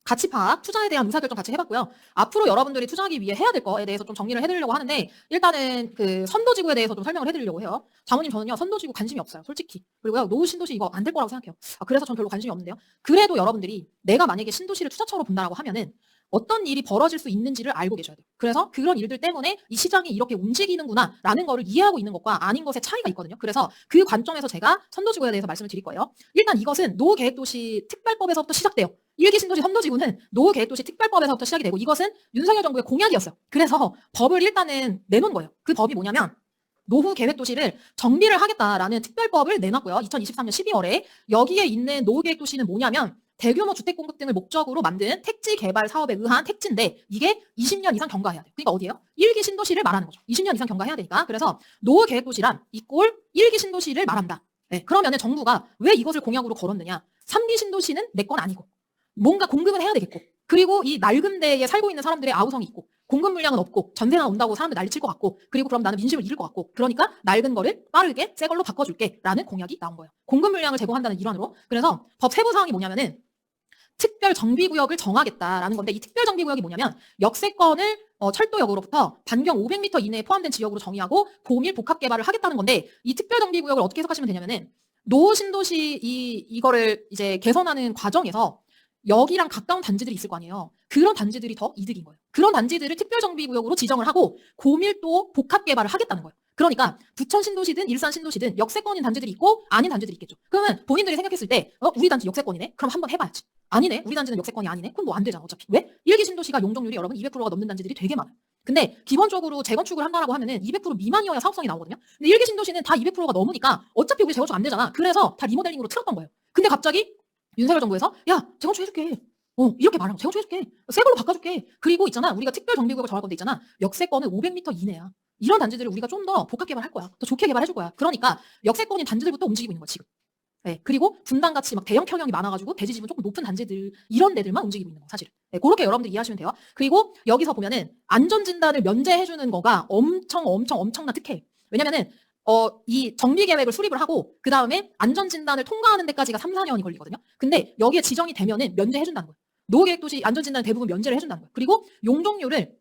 가치 파악, 투자에 대한 의사결정 같이 해봤고요. 앞으로 여러분들이 투자하기 위해 해야 될 거에 대해서 좀 정리를 해드리려고 하는데, 일단은 그 선도지구에 대해서 좀 설명을 해드리려고 해요. 장모님, 저는요 선도지구 관심이 없어요, 솔직히. 그리고요 노후 신도시 이거 안 될 거라고 생각해요. 그래서 전 별로 관심이 없는데요. 그래도 여러분들이 내가 만약에 신도시를 투자처로 본다라고 하면은 어떤 일이 벌어질 수 있는지를 알고 계셔야 돼요. 그래서 그런 일들 때문에 이 시장이 이렇게 움직이는구나라는 거를 이해하고 있는 것과 아닌 것의 차이가 있거든요. 그래서 그 관점에서 제가 선도지구에 대해서 말씀을 드릴 거예요. 일단 이것은 노후계획도시 특별법에서부터 시작돼요. 일기 신도시 선도지구는 노후계획도시 특별법에서부터 시작이 되고, 이것은 윤석열 정부의 공약이었어요. 그래서 법을 일단은 내놓은 거예요. 그 법이 뭐냐면 노후계획도시를 정비를 하겠다라는 특별법을 내놨고요. 2023년 12월에 여기에 있는 노후계획도시는 뭐냐면 대규모 주택 공급 등을 목적으로 만든 택지 개발 사업에 의한 택지인데, 이게 20년 이상 경과해야 돼요. 그러니까 어디예요? 1기 신도시를 말하는 거죠. 20년 이상 경과해야 되니까. 그래서 노후계획도시란 이꼴 1기 신도시를 말한다. 네, 그러면은 정부가 왜 이것을 공약으로 걸었느냐? 3기 신도시는 내 건 아니고 뭔가 공급은 해야 되겠고, 그리고 이 낡은 데에 살고 있는 사람들의 아우성이 있고, 공급 물량은 없고, 전세나 온다고 사람들 난리칠 것 같고, 그리고 그럼 나는 민심을 잃을 것 같고, 그러니까 낡은 거를 빠르게 새 걸로 바꿔줄게 라는 공약이 나온 거예요. 공급 물량을 제공한다는 일환으로. 그래서 법 세부 사항이 뭐냐면은 특별 정비구역을 정하겠다라는 건데, 이 특별 정비구역이 뭐냐면 역세권을 철도역으로부터 반경 500m 이내에 포함된 지역으로 정의하고 고밀 복합 개발을 하겠다는 건데, 이 특별 정비구역을 어떻게 해석하시면 되냐면은 노후 신도시 이거를 이제 개선하는 과정에서 여기랑 가까운 단지들이 있을 거 아니에요. 그런 단지들이 더 이득인 거예요. 그런 단지들을 특별정비구역으로 지정을 하고 고밀도 복합 개발을 하겠다는 거예요. 그러니까 부천 신도시든 일산 신도시든 역세권인 단지들이 있고 아닌 단지들이 있겠죠. 그러면 본인들이 생각했을 때 우리 단지 역세권이네? 그럼 한번 해봐야지. 아니네? 우리 단지는 역세권이 아니네? 그럼 뭐 안 되잖아, 어차피. 왜? 일기 신도시가 용적률이 여러분 200%가 넘는 단지들이 되게 많아요. 근데 기본적으로 재건축을 한다라고 하면은 200% 미만이어야 사업성이 나오거든요. 근데 일기 신도시는 다 200%가 넘으니까 어차피 우리 재건축 안 되잖아. 그래서 다 리모델링으로 틀었던 거예요. 근데 갑자기 윤석열 정부에서 야, 재건축 해줄게. 이렇게 말하고 재건축 해줄게. 새 걸로 바꿔줄게. 그리고 있잖아, 우리가 특별 정비구역을 정할 건데 있잖아, 역세권은 500m 이내야. 이런 단지들을 우리가 좀 더 복합 개발할 거야. 더 좋게 개발해줄 거야. 그러니까 역세권인 단지들부터 움직이고 있는 거야, 지금. 네, 그리고 분당같이 막 대형 평형이 많아가지고 대지 지분 조금 높은 단지들, 이런 데들만 움직이고 있는 거, 사실. 네, 그렇게 여러분들 이해하시면 돼요. 그리고 여기서 보면은 안전진단을 면제해주는 거가 엄청난 특혜예요. 왜냐면은 이 정비 계획을 수립을 하고 그 다음에 안전진단을 통과하는 데까지가 3, 4년이 걸리거든요. 근데 여기에 지정이 되면은 면제해준다는 거예요. 노후계획도시 안전진단 대부분 면제를 해준다는 거예요. 그리고 용적률을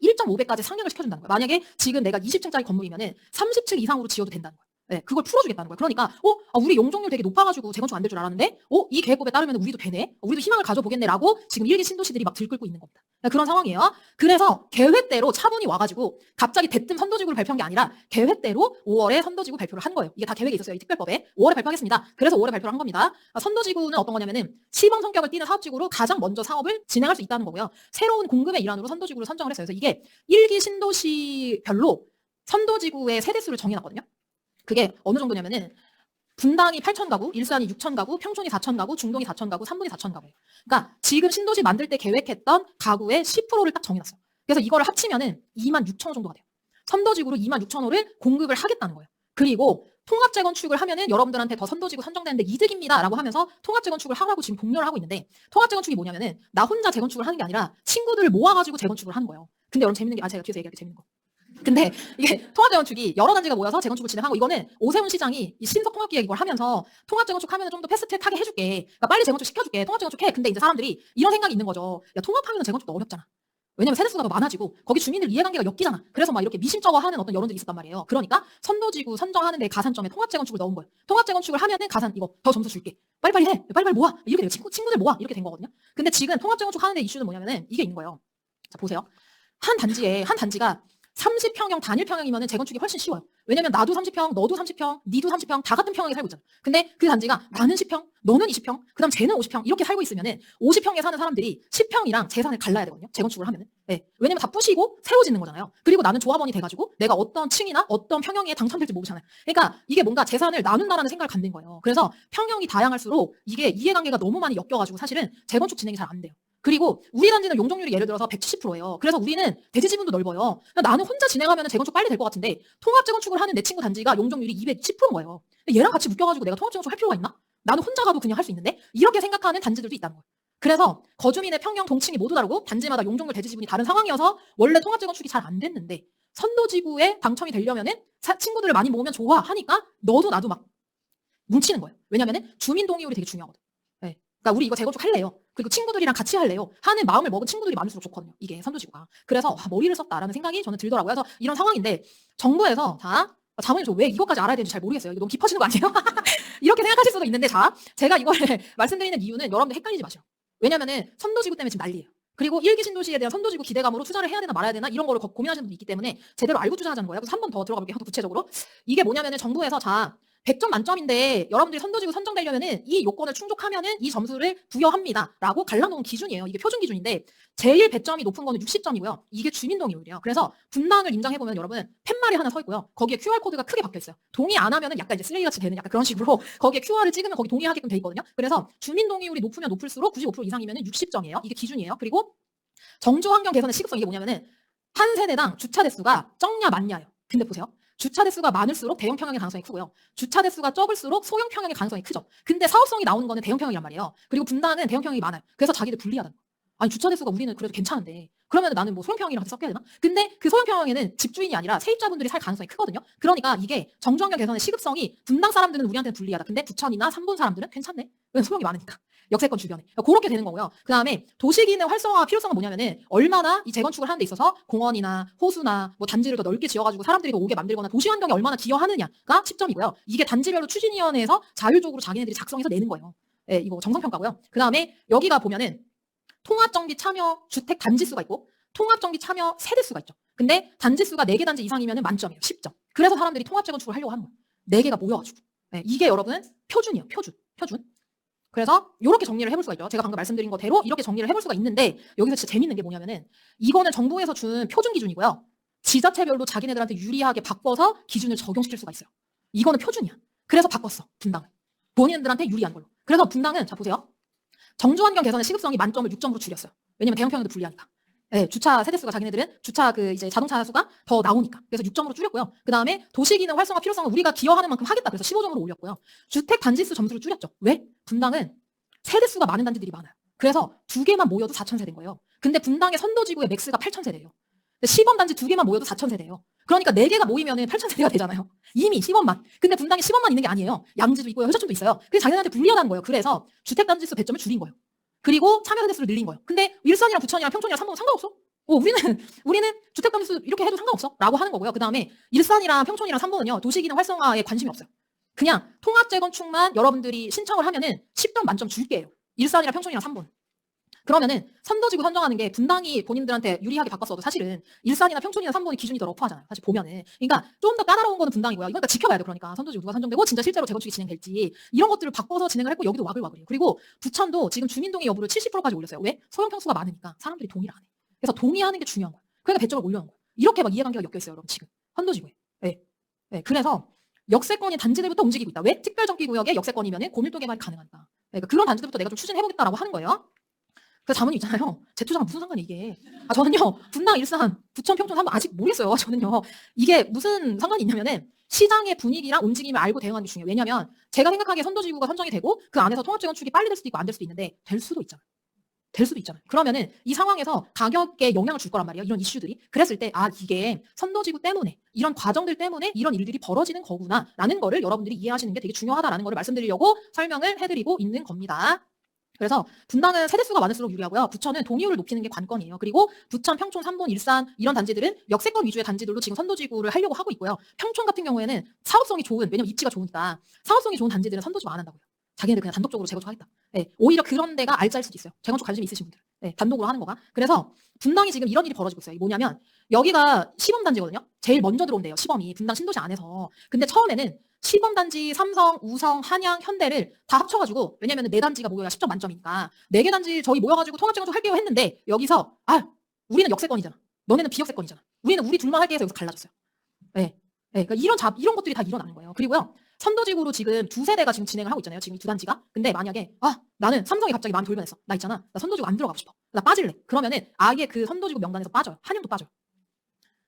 1.5배까지 상향을 시켜준다는 거예요. 만약에 지금 내가 20층짜리 건물이면은 30층 이상으로 지어도 된다는 거예요. 네, 그걸 풀어주겠다는 거예요. 그러니까 우리 용적률 되게 높아가지고 재건축 안 될 줄 알았는데 이 계획법에 따르면 우리도 되네, 우리도 희망을 가져보겠네라고 지금 일기 신도시들이 막 들끓고 있는 겁니다. 네, 그런 상황이에요. 그래서 계획대로 차분히 와가지고 갑자기 대뜸 선도지구를 발표한 게 아니라 계획대로 5월에 선도지구 발표를 한 거예요. 이게 다 계획에 있었어요. 이 특별법에 5월에 발표하겠습니다. 그래서 5월에 발표를 한 겁니다. 선도지구는 어떤 거냐면은 시범 성격을 띠는 사업지구로 가장 먼저 사업을 진행할 수 있다는 거고요. 새로운 공급의 일환으로 선도지구를 선정을 했어요. 그래서 이게 1기 신도시별로 선도지구의 세대수를 정해놨거든요. 그게 어느 정도냐면은 분당이 8,000가구, 일산이 6,000가구, 평촌이 4,000가구, 중동이 4,000가구, 3분이 4,000가구예요. 그러니까 지금 신도시 만들 때 계획했던 가구의 10%를 딱 정해놨어. 그래서 이거를 합치면은 26,000호 정도가 돼요. 선도지구로 26,000호를 공급을 하겠다는 거예요. 그리고 통합재건축을 하면은 여러분들한테 더 선도지구 선정되는데 이득입니다라고 하면서 통합재건축을 하라고 지금 독려를 하고 있는데, 통합재건축이 뭐냐면은 나 혼자 재건축을 하는 게 아니라 친구들을 모아가지고 재건축을 하는 거예요. 근데 여러분 재밌는 게, 제가 뒤에서 얘기할게, 재밌는 거. 근데 이게 통합재건축이 여러 단지가 모여서 재건축을 진행하고, 이거는 오세훈 시장이 이 신속통합기획 이걸 하면서 통합재건축 하면 좀 더 패스트트랙하게 해줄게, 그러니까 빨리 재건축 시켜줄게, 통합재건축 해. 근데 이제 사람들이 이런 생각이 있는 거죠. 야, 통합하면 재건축도 어렵잖아. 왜냐면 세대수가 더 많아지고 거기 주민들 이해관계가 엮이잖아. 그래서 막 이렇게 미심쩍어하는 어떤 여론들이 있었단 말이에요. 그러니까 선도지구 선정하는 데 가산점에 통합재건축을 넣은 거예요. 통합재건축을 하면은 가산 이거 더 점수 줄게, 빨리빨리 해, 빨리빨리 모아, 이렇게 돼요. 친구들 모아, 이렇게 된 거거든요. 근데 지금 통합재건축 하는 데 이슈는 뭐냐면은 이게 있는 거예요. 자, 보세요. 한 단지가 30평형 단일 평형이면 재건축이 훨씬 쉬워요. 왜냐면 나도 30평, 너도 30평, 니도 30평, 다 같은 평형에 살고 있잖아. 근데 그 단지가 나는 10평, 너는 20평, 그다음 쟤는 50평 이렇게 살고 있으면은 50평에 사는 사람들이 10평이랑 재산을 갈라야 되거든요. 재건축을 하면은. 네. 왜냐면 다 부시고 새로 짓는 거잖아요. 그리고 나는 조합원이 돼가지고 내가 어떤 층이나 어떤 평형에 당첨될지 모르잖아요. 그러니까 이게 뭔가 재산을 나눈다라는 생각을 갖는 거예요. 그래서 평형이 다양할수록 이게 이해관계가 너무 많이 엮여가지고 사실은 재건축 진행이 잘 안 돼요. 그리고 우리 단지는 용적률이 예를 들어서 170%예요. 그래서 우리는 대지 지분도 넓어요. 나는 혼자 진행하면 재건축 빨리 될 것 같은데 통합 재건축을 하는 내 친구 단지가 용적률이 210%인 거예요. 얘랑 같이 묶여가지고 내가 통합 재건축 할 필요가 있나? 나는 혼자 가도 그냥 할 수 있는데? 이렇게 생각하는 단지들도 있다는 거예요. 그래서 거주민의 평형 동층이 모두 다르고 단지마다 용적률 대지 지분이 다른 상황이어서 원래 통합 재건축이 잘 안 됐는데, 선도지구에 당첨이 되려면은 친구들을 많이 모으면 좋아 하니까 너도 나도 막 뭉치는 거예요. 왜냐면은 주민 동의율이 되게 중요하거든. 네. 그러니까 우리 이거 재건축 할래요. 그리고 친구들이랑 같이 할래요 하는 마음을 먹은 친구들이 많을수록 좋거든요. 이게 선도지구가. 그래서 머리를 썼다라는 생각이 저는 들더라고요. 그래서 이런 상황인데 정부에서 자 자문님 저 왜 이것까지 알아야 되는지 잘 모르겠어요. 이거 너무 깊어지는 거 아니에요? 이렇게 생각하실 수도 있는데 자 제가 이걸 말씀드리는 이유는 여러분들 헷갈리지 마세요. 왜냐면은 선도지구 때문에 지금 난리예요. 그리고 일기 신도시에 대한 선도지구 기대감으로 투자를 해야 되나 말아야 되나 이런 거를 고민하시는 분도 있기 때문에 제대로 알고 투자하자는 거예요. 그래서 한 번 더 들어가 볼게요. 더 구체적으로. 이게 뭐냐면은 정부에서 자 100점 만점인데 여러분들이 선도지구 선정되려면은 이 요건을 충족하면은 이 점수를 부여합니다라고 갈라놓은 기준이에요. 이게 표준 기준인데 제일 배점이 높은 거는 60점이고요. 이게 주민동의율이에요. 그래서 분당을 인정해 보면 여러분 팻말이 하나 서 있고요. 거기에 QR 코드가 크게 박혀 있어요. 동의 안 하면은 약간 이제 쓰레기같이 되는 약간 그런 식으로 거기에 QR을 찍으면 거기 동의하게끔 돼 있거든요. 그래서 주민동의율이 높으면 높을수록 95% 이상이면은 60점이에요. 이게 기준이에요. 그리고 정주 환경 개선의 시급성 이게 뭐냐면은 한 세대당 주차 대수가 적냐 많냐예요. 근데 보세요. 주차 대수가 많을수록 대형 평형의 가능성이 크고요. 주차 대수가 적을수록 소형 평형의 가능성이 크죠. 근데 사업성이 나오는 거는 대형 평형이란 말이에요. 그리고 분당은 대형 평형이 많아요. 그래서 자기들 불리하다는 거예요. 아니 주차 대수가 우리는 그래도 괜찮은데 그러면 나는 뭐 소형 평형이랑 섞여야 되나? 근데 그 소형 평형에는 집주인이 아니라 세입자분들이 살 가능성이 크거든요. 그러니까 이게 정주 환경 개선의 시급성이 분당 사람들은 우리한테는 불리하다. 근데 부천이나 삼본 사람들은 괜찮네. 왜 소형이 많으니까. 역세권 주변에. 그렇게 되는 거고요. 그 다음에 도시기능 활성화 필요성은 뭐냐면은 얼마나 이 재건축을 하는 데 있어서 공원이나 호수나 뭐 단지를 더 넓게 지어가지고 사람들이 더 오게 만들거나 도시 환경에 얼마나 기여하느냐가 10점이고요. 이게 단지별로 추진위원회에서 자율적으로 자기네들이 작성해서 내는 거예요. 예, 이거 정성평가고요. 그 다음에 여기가 보면은 통합정비 참여 주택 단지수가 있고 통합정비 참여 세대수가 있죠. 근데 단지수가 4개 단지 이상이면 만점이에요. 10점. 그래서 사람들이 통합재건축을 하려고 하는 거예요. 4개가 모여가지고. 예, 이게 여러분 표준이에요. 표준. 그래서 이렇게 정리를 해볼 수가 있죠. 제가 방금 말씀드린 거대로 이렇게 정리를 해볼 수가 있는데 여기서 진짜 재밌는 게 뭐냐면은 이거는 정부에서 준 표준 기준이고요. 지자체별로 자기네들한테 유리하게 바꿔서 기준을 적용시킬 수가 있어요. 이거는 표준이야. 그래서 바꿨어. 분당을. 본인들한테 유리한 걸로. 그래서 분당은 자 보세요. 정주환경 개선의 시급성이 만점을 6점으로 줄였어요. 왜냐면 대형 평형도 불리하니까. 네, 주차 세대수가 자기네들은 주차 그 이제 자동차 수가 더 나오니까. 그래서 6점으로 줄였고요. 그 다음에 도시기능 활성화 필요성은 우리가 기여하는 만큼 하겠다. 그래서 15점으로 올렸고요. 주택 단지수 점수를 줄였죠. 왜? 분당은 세대수가 많은 단지들이 많아요. 그래서 2개만 모여도 4,000세대인 거예요. 근데 분당의 선도지구의 맥스가 8,000세대예요. 시범 단지 2개만 모여도 4,000세대예요. 그러니까 4개가 모이면은 8,000세대가 되잖아요. 이미 시범만. 근데 분당에 시범만 있는 게 아니에요. 양지도 있고요. 효자촌도 있어요. 그래서 자기네한테 불리하다는 거예요. 그래서 주택 단지수 배점을 줄인 거예요. 그리고 참여 세대수를 늘린 거예요. 근데 일산이랑 부천이랑 평촌이랑 삼본은 상관없어. 우리는 주택 단지수 이렇게 해도 상관없어. 라고 하는 거고요. 그 다음에 일산이랑 평촌이랑 삼본은요. 도시기능 활성화에 관심이 없어요. 그냥 통합재건축만 여러분들이 신청을 하면은 10점 만점 줄게요. 일산이랑 평촌이랑 삼본. 그러면은 선도지구 선정하는 게 분당이 본인들한테 유리하게 바꿨어도 사실은 일산이나 평촌이나 삼본이 기준이 더 러프하잖아요. 사실 보면은. 그러니까 좀 더 까다로운 거는 분당이고요. 이건 그러니까 지켜봐야 돼. 그러니까 선도지구 누가 선정되고 진짜 실제로 재건축이 진행될지 이런 것들을 바꿔서 진행을 했고 여기도 와글와글이에요. 그리고 부천도 지금 주민동의 여부를 70%까지 올렸어요. 왜? 소형 평수가 많으니까 사람들이 동의를 안 해. 그래서 동의하는 게 중요한 거예요. 그러니까 배점을 올려놓은 거예요. 이렇게 막 이해관계가 엮여 있어요, 여러분 지금 선도지구에. 네. 네. 그래서 역세권이 단지들부터 움직이고 있다. 왜? 특별정기구역의 역세권이면은 고밀도 개발이 가능하니까. 그러니까 그런 단지들부터 내가 좀 추진해보겠다라고 하는 거예요. 그래서 자문이 있잖아요. 제 투자가 무슨 상관이 이게. 저는요, 분당, 일산, 부천, 평촌 한번 아직 모르겠어요. 저는요. 이게 무슨 상관이 있냐면은 시장의 분위기랑 움직임을 알고 대응하는 게 중요해요. 왜냐면 제가 생각하기에 선도지구가 선정이 되고 그 안에서 통합재건축이 빨리 될 수도 있고 안 될 수도 있는데 될 수도 있잖아요. 될 수도 있잖아요. 그러면은 이 상황에서 가격에 영향을 줄 거란 말이에요. 이런 이슈들이. 그랬을 때 이게 선도지구 때문에 이런 과정들 때문에 이런 일들이 벌어지는 거구나라는 거를 여러분들이 이해하시는 게 되게 중요하다라는 거를 말씀드리려고 설명을 해드리고 있는 겁니다. 그래서 분당은 세대수가 많을수록 유리하고요. 부천은 동의율을 높이는 게 관건이에요. 그리고 부천, 평촌, 삼본, 일산 이런 단지들은 역세권 위주의 단지들로 지금 선도지구를 하려고 하고 있고요. 평촌 같은 경우에는 사업성이 좋은, 왜냐면 입지가 좋으니까 사업성이 좋은 단지들은 선도지구 안 한다고요. 자기네들 그냥 단독적으로 재건축하겠다. 네, 오히려 그런 데가 알짜일 수도 있어요. 재건축 관심이 있으신 분들. 네, 단독으로 하는 거가. 그래서 분당이 지금 이런 일이 벌어지고 있어요. 뭐냐면 여기가 시범단지거든요. 제일 먼저 들어온대요. 시범이. 분당 신도시 안에서. 근데 처음에는 시범단지 삼성, 우성, 한양, 현대를 다 합쳐가지고 왜냐면 4단지가 모여야 10점 만점이니까 4개 단지 저희 모여가지고 통합재건축 할게요 했는데 여기서 우리는 역세권이잖아. 너네는 비역세권이잖아. 우리는 우리 둘만 할게 해서 여기서 갈라졌어요. 네. 네, 그러니까 이런 것들이 다 일어나는 거예요. 그리고요. 선도지구로 지금 2세대가 지금 진행을 하고 있잖아요. 지금 이 2단지가. 근데 만약에 나는 삼성이 갑자기 마음이 돌변했어. 나 있잖아. 나 선도지구 안 들어가고 싶어. 나 빠질래. 그러면은 아예 그 선도지구 명단에서 빠져요. 한양도 빠져요.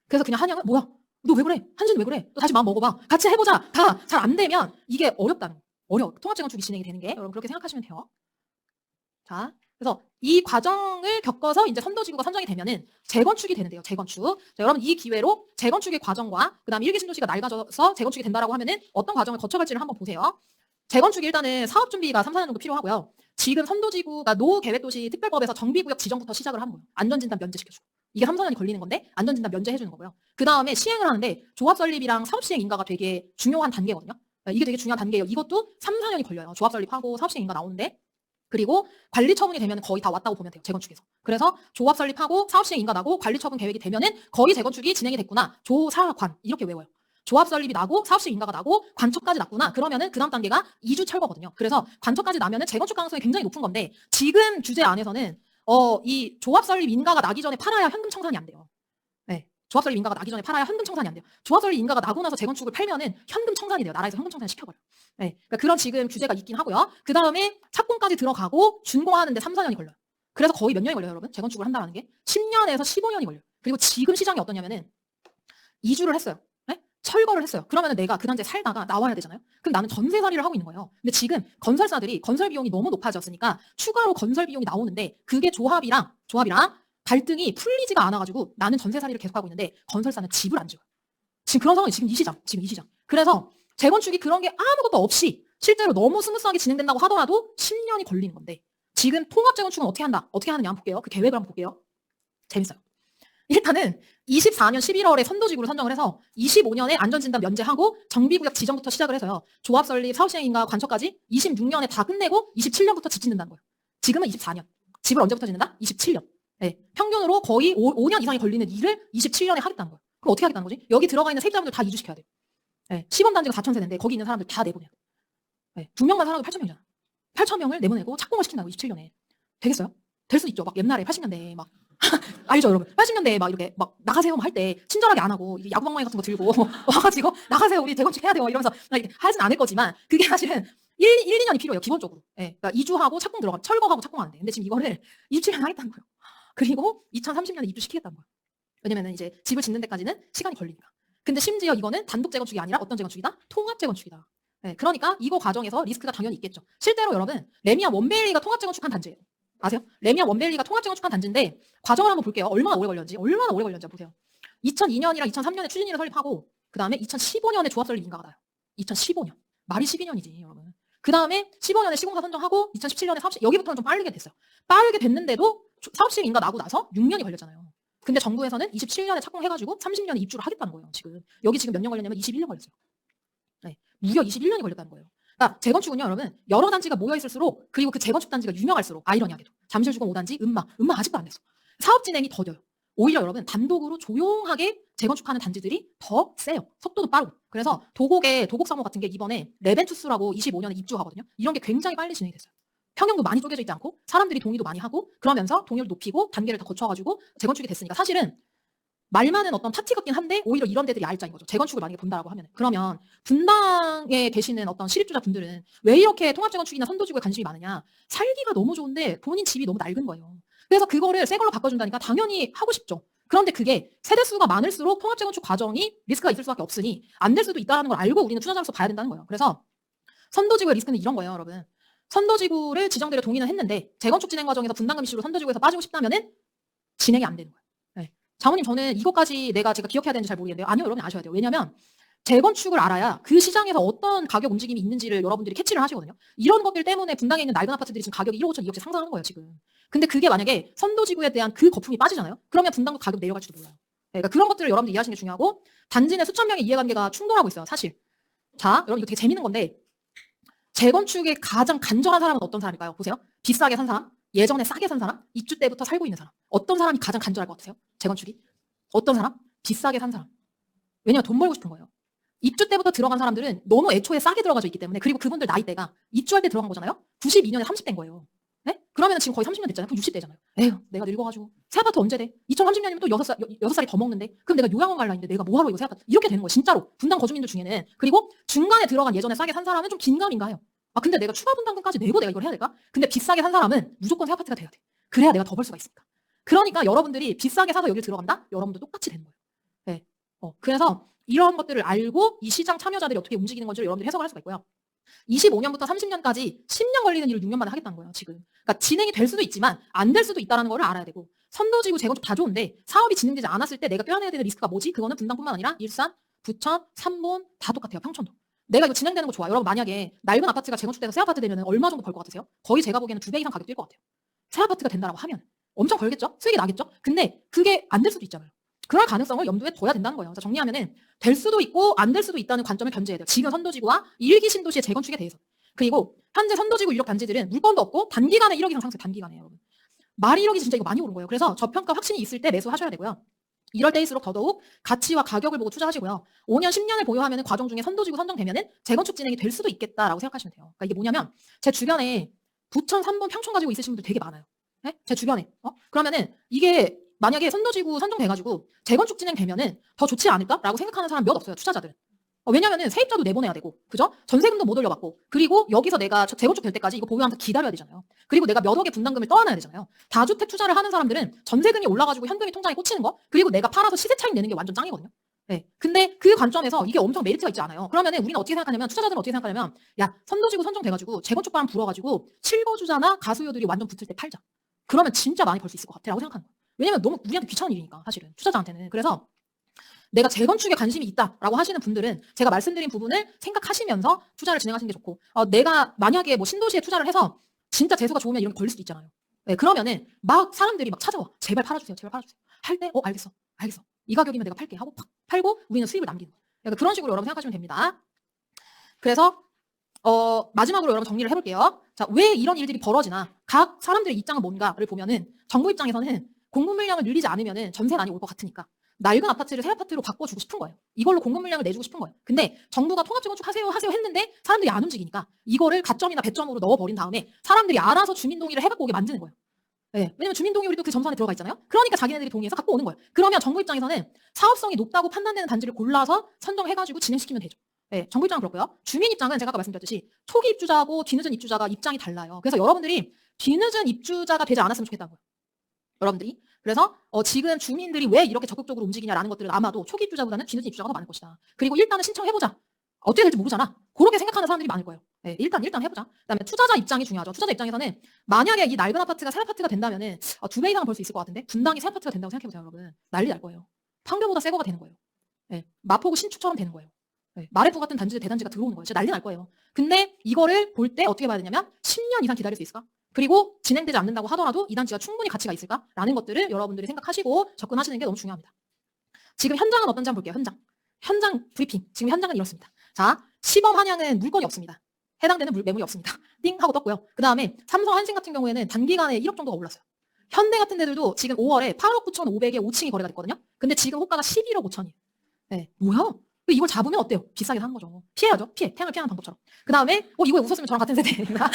그래서 그냥 한양은 뭐야? 너 왜 그래? 한진은 왜 그래? 너 다시 마음 먹어봐. 같이 해보자. 다 잘 안 되면 이게 어렵다는 거예요. 어려워. 통합재건축이 진행이 되는 게. 여러분 그렇게 생각하시면 돼요. 자, 그래서 이 과정을 겪어서 이제 선도지구가 선정이 되면은 재건축이 되는데요. 재건축. 자, 여러분 이 기회로 재건축의 과정과 그다음 일기 신도시가 낡아져서 재건축이 된다라고 하면은 어떤 과정을 거쳐갈지를 한번 보세요. 재건축이 일단은 사업 준비가 3, 4년 정도 필요하고요. 지금 선도지구가 노계획도시 특별법에서 정비구역 지정부터 시작을 하는 거예요. 안전진단 면제시켜주고. 이게 3, 4년이 걸리는 건데 안전진단 면제해주는 거고요. 그 다음에 시행을 하는데 조합 설립이랑 사업 시행 인가가 되게 중요한 단계거든요. 이게 되게 중요한 단계예요. 이것도 3, 4년이 걸려요. 조합 설립하고 사업 시행 인가 나오는데. 그리고 관리 처분이 되면 거의 다 왔다고 보면 돼요. 재건축에서. 그래서 조합 설립하고 사업 시행 인가 나고 관리 처분 계획이 되면은 거의 재건축이 진행이 됐구나. 조사관 이렇게 외워요. 조합 설립이 나고 사업 시행 인가가 나고 관초까지 났구나. 그러면은 그 다음 단계가 이주 철거거든요. 그래서 관초까지 나면은 재건축 가능성이 굉장히 높은 건데 지금 규제 안에서는 이 조합 설립 인가가 나기 전에 팔아야 현금 청산이 안 돼요. 네. 조합 설립 인가가 나기 전에 팔아야 현금 청산이 안 돼요. 조합 설립 인가가 나고 나서 재건축을 팔면은 현금 청산이 돼요. 나라에서 현금 청산을 시켜버려요. 네. 그러니까 그런 지금 규제가 있긴 하고요. 그 다음에 착공까지 들어가고 준공하는데 3, 4년이 걸려요. 그래서 거의 몇 년이 걸려요, 여러분? 재건축을 한다는 게 10년에서 15년이 걸려요. 그리고 지금 시장이 어떠냐면은 이주를 했어요. 네? 철거를 했어요. 그러면은 내가 그 단지에 살다가 나와야 되잖아요. 그럼 나는 전세살이를 하고 있는 거예요. 근데 지금 건설사들이 건설 비용이 너무 높아졌으니까 추가로 건설 비용이 나오는데 그게 조합이랑 갈등이 풀리지가 않아가지고 나는 전세살이를 계속하고 있는데 건설사는 집을 안 지어요. 지금 그런 상황이 지금 이 시장. 그래서 재건축이 그런 게 아무것도 없이 실제로 너무 스무스하게 진행된다고 하더라도 10년이 걸리는 건데 지금 통합 재건축은 어떻게 한다? 어떻게 하느냐 한번 볼게요. 그 계획을 한번 볼게요. 재밌어요. 일단은 24년 11월에 선도지구를 선정을 해서 25년에 안전진단 면제하고 정비구역 지정부터 시작을 해서요. 조합 설립, 사업시행인가 관초까지 26년에 다 끝내고 27년부터 지진된다는 거예요. 지금은 24년. 집을 언제부터 짓는다? 27년. 네. 평균으로 거의 5년 이상이 걸리는 일을 27년에 하겠다는 거예요. 그럼 어떻게 하겠다는 거지? 여기 들어가 있는 세입자분들 다 이주시켜야 돼요. 네. 시범단지가 4,000세대인데 거기 있는 사람들 다 내보내야 돼요. 네. 2명만 살아도 8,000명이잖아. 8,000명을 내보내고 착공을 시킨다고 27년에. 되겠어요? 될 수 있죠. 막 옛날에 80년대에 막 알죠, 여러분? 80년대에 막 이렇게 막 나가세요 할 때 친절하게 안 하고 야구방망이 같은 거 들고 와가지고 나가세요, 우리 재건축 해야 돼요 이러면서 이렇게 하진 않을 거지만 그게 사실은 1, 2년이 필요해요, 기본적으로. 예, 그러니까 이주하고 착공 들어가면 철거하고 착공하는데 근데 지금 이거를 27년 하겠다는 거예요. 그리고 2030년에 입주시키겠다는 거예요. 왜냐면은 이제 집을 짓는 데까지는 시간이 걸리니까. 근데 심지어 이거는 단독 재건축이 아니라 어떤 재건축이다? 통합 재건축이다. 예, 그러니까 이거 과정에서 리스크가 당연히 있겠죠. 실제로 여러분 레미안 원베일리가 통합 재건축한 단지예요. 아세요? 레미안 원베일리가 통합 재건축한 단지인데 과정을 한번 볼게요. 얼마나 오래 걸렸는지 보세요. 2002년이랑 2003년에 추진위를 설립하고 그 다음에 2015년에 조합 설립 인가가 나요. 2015년. 말이 12년이지 여러분. 그 다음에 15년에 시공사 선정하고 2017년에 사업시 여기부터는 좀 빠르게 됐어요. 빠르게 됐는데도 사업시행 인가 나고 나서 6년이 걸렸잖아요. 근데 정부에서는 27년에 착공해가지고 30년에 입주를 하겠다는 거예요. 지금 여기 지금 몇 년 걸렸냐면 21년 걸렸어요. 네, 무려 21년이 걸렸다는 거예요. 그러니까 재건축은요, 여러분 여러 단지가 모여 있을수록 그리고 그 재건축 단지가 유명할수록 아이러니하게도 잠실주공 5단지 음마 아직도 안 됐어. 사업 진행이 더뎌요. 오히려 여러분 단독으로 조용하게 재건축하는 단지들이 더 세요. 속도도 빠르고. 그래서 도곡 3호 같은 게 이번에 레벤투스라고 25년에 입주하거든요. 이런 게 굉장히 빨리 진행이 됐어요. 평형도 많이 쪼개져 있지 않고 사람들이 동의도 많이 하고 그러면서 동의를 높이고 단계를 다 거쳐가지고 재건축이 됐으니까 사실은 말 많은 어떤 파티 같긴 한데 오히려 이런 데들이 알짜인 거죠. 재건축을 만약에 본다라고 하면. 그러면 분당에 계시는 어떤 실입주자 분들은 왜 이렇게 통합재건축이나 선도지구에 관심이 많으냐. 살기가 너무 좋은데 본인 집이 너무 낡은 거예요. 그래서 그거를 새 걸로 바꿔준다니까 당연히 하고 싶죠. 그런데 그게 세대수가 많을수록 통합재건축 과정이 리스크가 있을 수밖에 없으니 안 될 수도 있다는 걸 알고 우리는 투자자로서 봐야 된다는 거예요. 그래서 선도지구의 리스크는 이런 거예요, 여러분. 선도지구를 지정대로 동의는 했는데 재건축 진행 과정에서 분담금 이슈로 선도지구에서 빠지고 싶다면은 진행이 안 되는 거예요. 네. 장모님 저는 이것까지 제가 기억해야 되는지 잘 모르겠는데요. 아니요, 여러분 아셔야 돼요. 왜냐면 재건축을 알아야 그 시장에서 어떤 가격 움직임이 있는지를 여러분들이 캐치를 하시거든요. 이런 것들 때문에 분당에 있는 낡은 아파트들이 지금 가격이 1억 5천, 2억씩 상승하는 거예요, 지금. 근데 그게 만약에 선도지구에 대한 그 거품이 빠지잖아요. 그러면 분당도 가격 내려갈지도 몰라요. 네, 그러니까 그런 것들을 여러분들 이해하시는 게 중요하고 단지 내 수천 명의 이해관계가 충돌하고 있어요, 사실. 자, 여러분 이거 되게 재밌는 건데 재건축에 가장 간절한 사람은 어떤 사람일까요? 보세요. 비싸게 산 사람, 예전에 싸게 산 사람, 입주 때부터 살고 있는 사람. 어떤 사람이 가장 간절할 것 같으세요? 재건축이? 어떤 사람? 비싸게 산 사람. 왜냐면 돈 벌고 싶은 거예요. 입주 때부터 들어간 사람들은 너무 애초에 싸게 들어가져 있기 때문에 그리고 그분들 나이대가 입주할 때 들어간 거잖아요. 92년에 30대인 거예요. 네? 그러면 지금 거의 30년 됐잖아요. 그럼 60대잖아요. 에휴, 내가 늙어가지고 새 아파트 언제 돼? 2030년이면 또 6살이 더 먹는데 그럼 내가 요양원 갈라 했는데 내가 뭐하러 이거 새 아파트 이렇게 되는 거예요. 진짜로. 분당 거주민들 중에는. 그리고 중간에 들어간 예전에 싸게 산 사람은 좀 긴가민가 해요. 아 근데 내가 추가 분담금까지 내고 내가 이걸 해야 될까? 근데 비싸게 산 사람은 무조건 새 아파트가 돼야 돼. 그래야 내가 더 벌 수가 있으니까. 그러니까 여러분들이 비싸게 사서 여기를 들어간다? 여러분도 똑같이 되는 거예요. 네. 그래서 이런 것들을 알고 이 시장 참여자들이 어떻게 움직이는 건지를 여러분들이 해석을 할 수가 있고요. 25년부터 30년까지 10년 걸리는 일을 6년 만에 하겠다는 거예요, 지금. 그러니까 진행이 될 수도 있지만 안 될 수도 있다는 걸 알아야 되고 선도지구 재건축 다 좋은데 사업이 진행되지 않았을 때 내가 껴안아야 되는 리스크가 뭐지? 그거는 분당뿐만 아니라 일산, 부천, 삼본 다 똑같아요, 평촌도. 내가 이거 진행되는 거 좋아. 여러분 만약에 낡은 아파트가 재건축돼서 새 아파트 되면 얼마 정도 벌 것 같으세요? 거의 제가 보기에는 2배 이상 가격 뛸 것 같아요. 새 아파트가 된다라고 하면 엄청 벌겠죠? 수익이 나겠죠? 근데 그게 안 될 수도 있잖아요. 그럴 가능성을 염두에 둬야 된다는 거예요. 자, 정리하면은 될 수도 있고 안 될 수도 있다는 관점을 견제해야 돼요. 지금 선도지구와 일기 신도시의 재건축에 대해서. 그리고 현재 선도지구 유력 단지들은 물건도 없고 단기간에 1억 이상 상승, 단기간에 여러분. 말 1억이 진짜 이거 많이 오른 거예요. 그래서 저평가 확신이 있을 때 매수하셔야 되고요. 이럴 때일수록 더더욱 가치와 가격을 보고 투자하시고요. 5년, 10년을 보유하면 과정 중에 선도지구 선정되면은 재건축 진행이 될 수도 있겠다라고 생각하시면 돼요. 그러니까 이게 뭐냐면 제 주변에 부천, 3번, 평촌 가지고 있으신 분들 되게 많아요. 네? 제 주변에. 그러면은 이게 만약에 선도지구 선정돼가지고 재건축 진행되면은 더 좋지 않을까라고 생각하는 사람 몇 없어요. 투자자들은. 왜냐면은 세입자도 내보내야 되고, 그죠? 전세금도 못 올려받고, 그리고 여기서 내가 재건축 될 때까지 이거 보유하면서 기다려야 되잖아요. 그리고 내가 몇 억의 분담금을 떠안아야 되잖아요. 다주택 투자를 하는 사람들은 전세금이 올라가지고 현금이 통장에 꽂히는 거, 그리고 내가 팔아서 시세 차익 내는 게 완전 짱이거든요. 네. 근데 그 관점에서 이게 엄청 메리트가 있지 않아요. 그러면은 우리는 어떻게 생각하냐면, 투자자들은 어떻게 생각하냐면, 야, 선도지구 선정돼가지고 재건축 바람 불어가지고 실거주자나 가수요들이 완전 붙을 때 팔자. 그러면 진짜 많이 벌 수 있을 것 같아라고 생각하는 거예요. 왜냐면 너무 우리한테 귀찮은 일이니까, 사실은. 투자자한테는. 그래서 내가 재건축에 관심이 있다라고 하시는 분들은 제가 말씀드린 부분을 생각하시면서 투자를 진행하시는 게 좋고, 내가 만약에 뭐 신도시에 투자를 해서 진짜 재수가 좋으면 이런 게 걸릴 수도 있잖아요. 네, 그러면은 막 사람들이 막 찾아와. 제발 팔아주세요. 제발 팔아주세요. 할 때, 알겠어. 알겠어. 이 가격이면 내가 팔게 하고 팍 팔고 우리는 수익을 남기는 거예요. 그러니까 그런 식으로 여러분 생각하시면 됩니다. 그래서 마지막으로 여러분 정리를 해볼게요. 자, 왜 이런 일들이 벌어지나? 각 사람들의 입장은 뭔가를 보면은 정부 입장에서는 공급 물량을 늘리지 않으면은 전세 많이 올 것 같으니까 낡은 아파트를 새 아파트로 바꿔주고 싶은 거예요. 이걸로 공급 물량을 내주고 싶은 거예요. 근데 정부가 통합재건축 하세요 했는데 사람들이 안 움직이니까 이거를 가점이나 배점으로 넣어버린 다음에 사람들이 알아서 주민동의를 해갖고 오게 만드는 거예요. 네, 왜냐면 주민동의율이 또 그 점선에 들어가 있잖아요. 그러니까 자기네들이 동의해서 갖고 오는 거예요. 그러면 정부 입장에서는 사업성이 높다고 판단되는 단지를 골라서 선정해가지고 진행시키면 되죠. 네, 정부 입장은 그렇고요. 주민 입장은 제가 아까 말씀드렸듯이 초기 입주자하고 뒤늦은 입주자가 입장이 달라요. 그래서 여러분들이 뒤늦은 입주자가 되지 않았으면 좋겠다는 거예요. 여러분들이. 그래서 지금 주민들이 왜 이렇게 적극적으로 움직이냐라는 것들은 아마도 초기 입주자보다는 뒤늦은 입주자가 더 많을 것이다. 그리고 일단은 신청해보자. 어떻게 될지 모르잖아. 그렇게 생각하는 사람들이 많을 거예요. 네, 일단 해보자. 그다음에 투자자 입장이 중요하죠. 투자자 입장에서는 만약에 이 낡은 아파트가 새 아파트가 된다면은 2배 이상은 벌 수 있을 것 같은데 분당이 새 아파트가 된다고 생각해보세요, 여러분. 난리 날 거예요. 판교보다 새 거가 되는 거예요. 네, 마포구 신축처럼 되는 거예요. 네, 마레프 같은 단지 대단지가 들어오는 거예요. 진짜 난리 날 거예요. 근데 이거를 볼 때 어떻게 봐야 되냐면 10년 이상 기다릴 수 있을까? 그리고 진행되지 않는다고 하더라도 이 단지가 충분히 가치가 있을까라는 것들을 여러분들이 생각하시고 접근하시는 게 너무 중요합니다. 지금 현장은 어떤지 한번 볼게요. 현장 브리핑. 지금 현장은 이렇습니다. 자, 시범 한양은 물건이 없습니다. 해당되는 매물이 없습니다. 띵 하고 떴고요. 그 다음에 삼성 한신 같은 경우에는 단기간에 1억 정도가 올랐어요. 현대 같은 데들도 지금 5월에 8억 9,500에 5층이 거래가 됐거든요. 근데 지금 호가가 11억 5천이에요. 네, 뭐야? 이걸 잡으면 어때요? 비싸게 사는 거죠. 피해야죠. 태양을 피하는 방법처럼. 그 다음에 이거에 웃었으면 저랑 같은 세대입니다.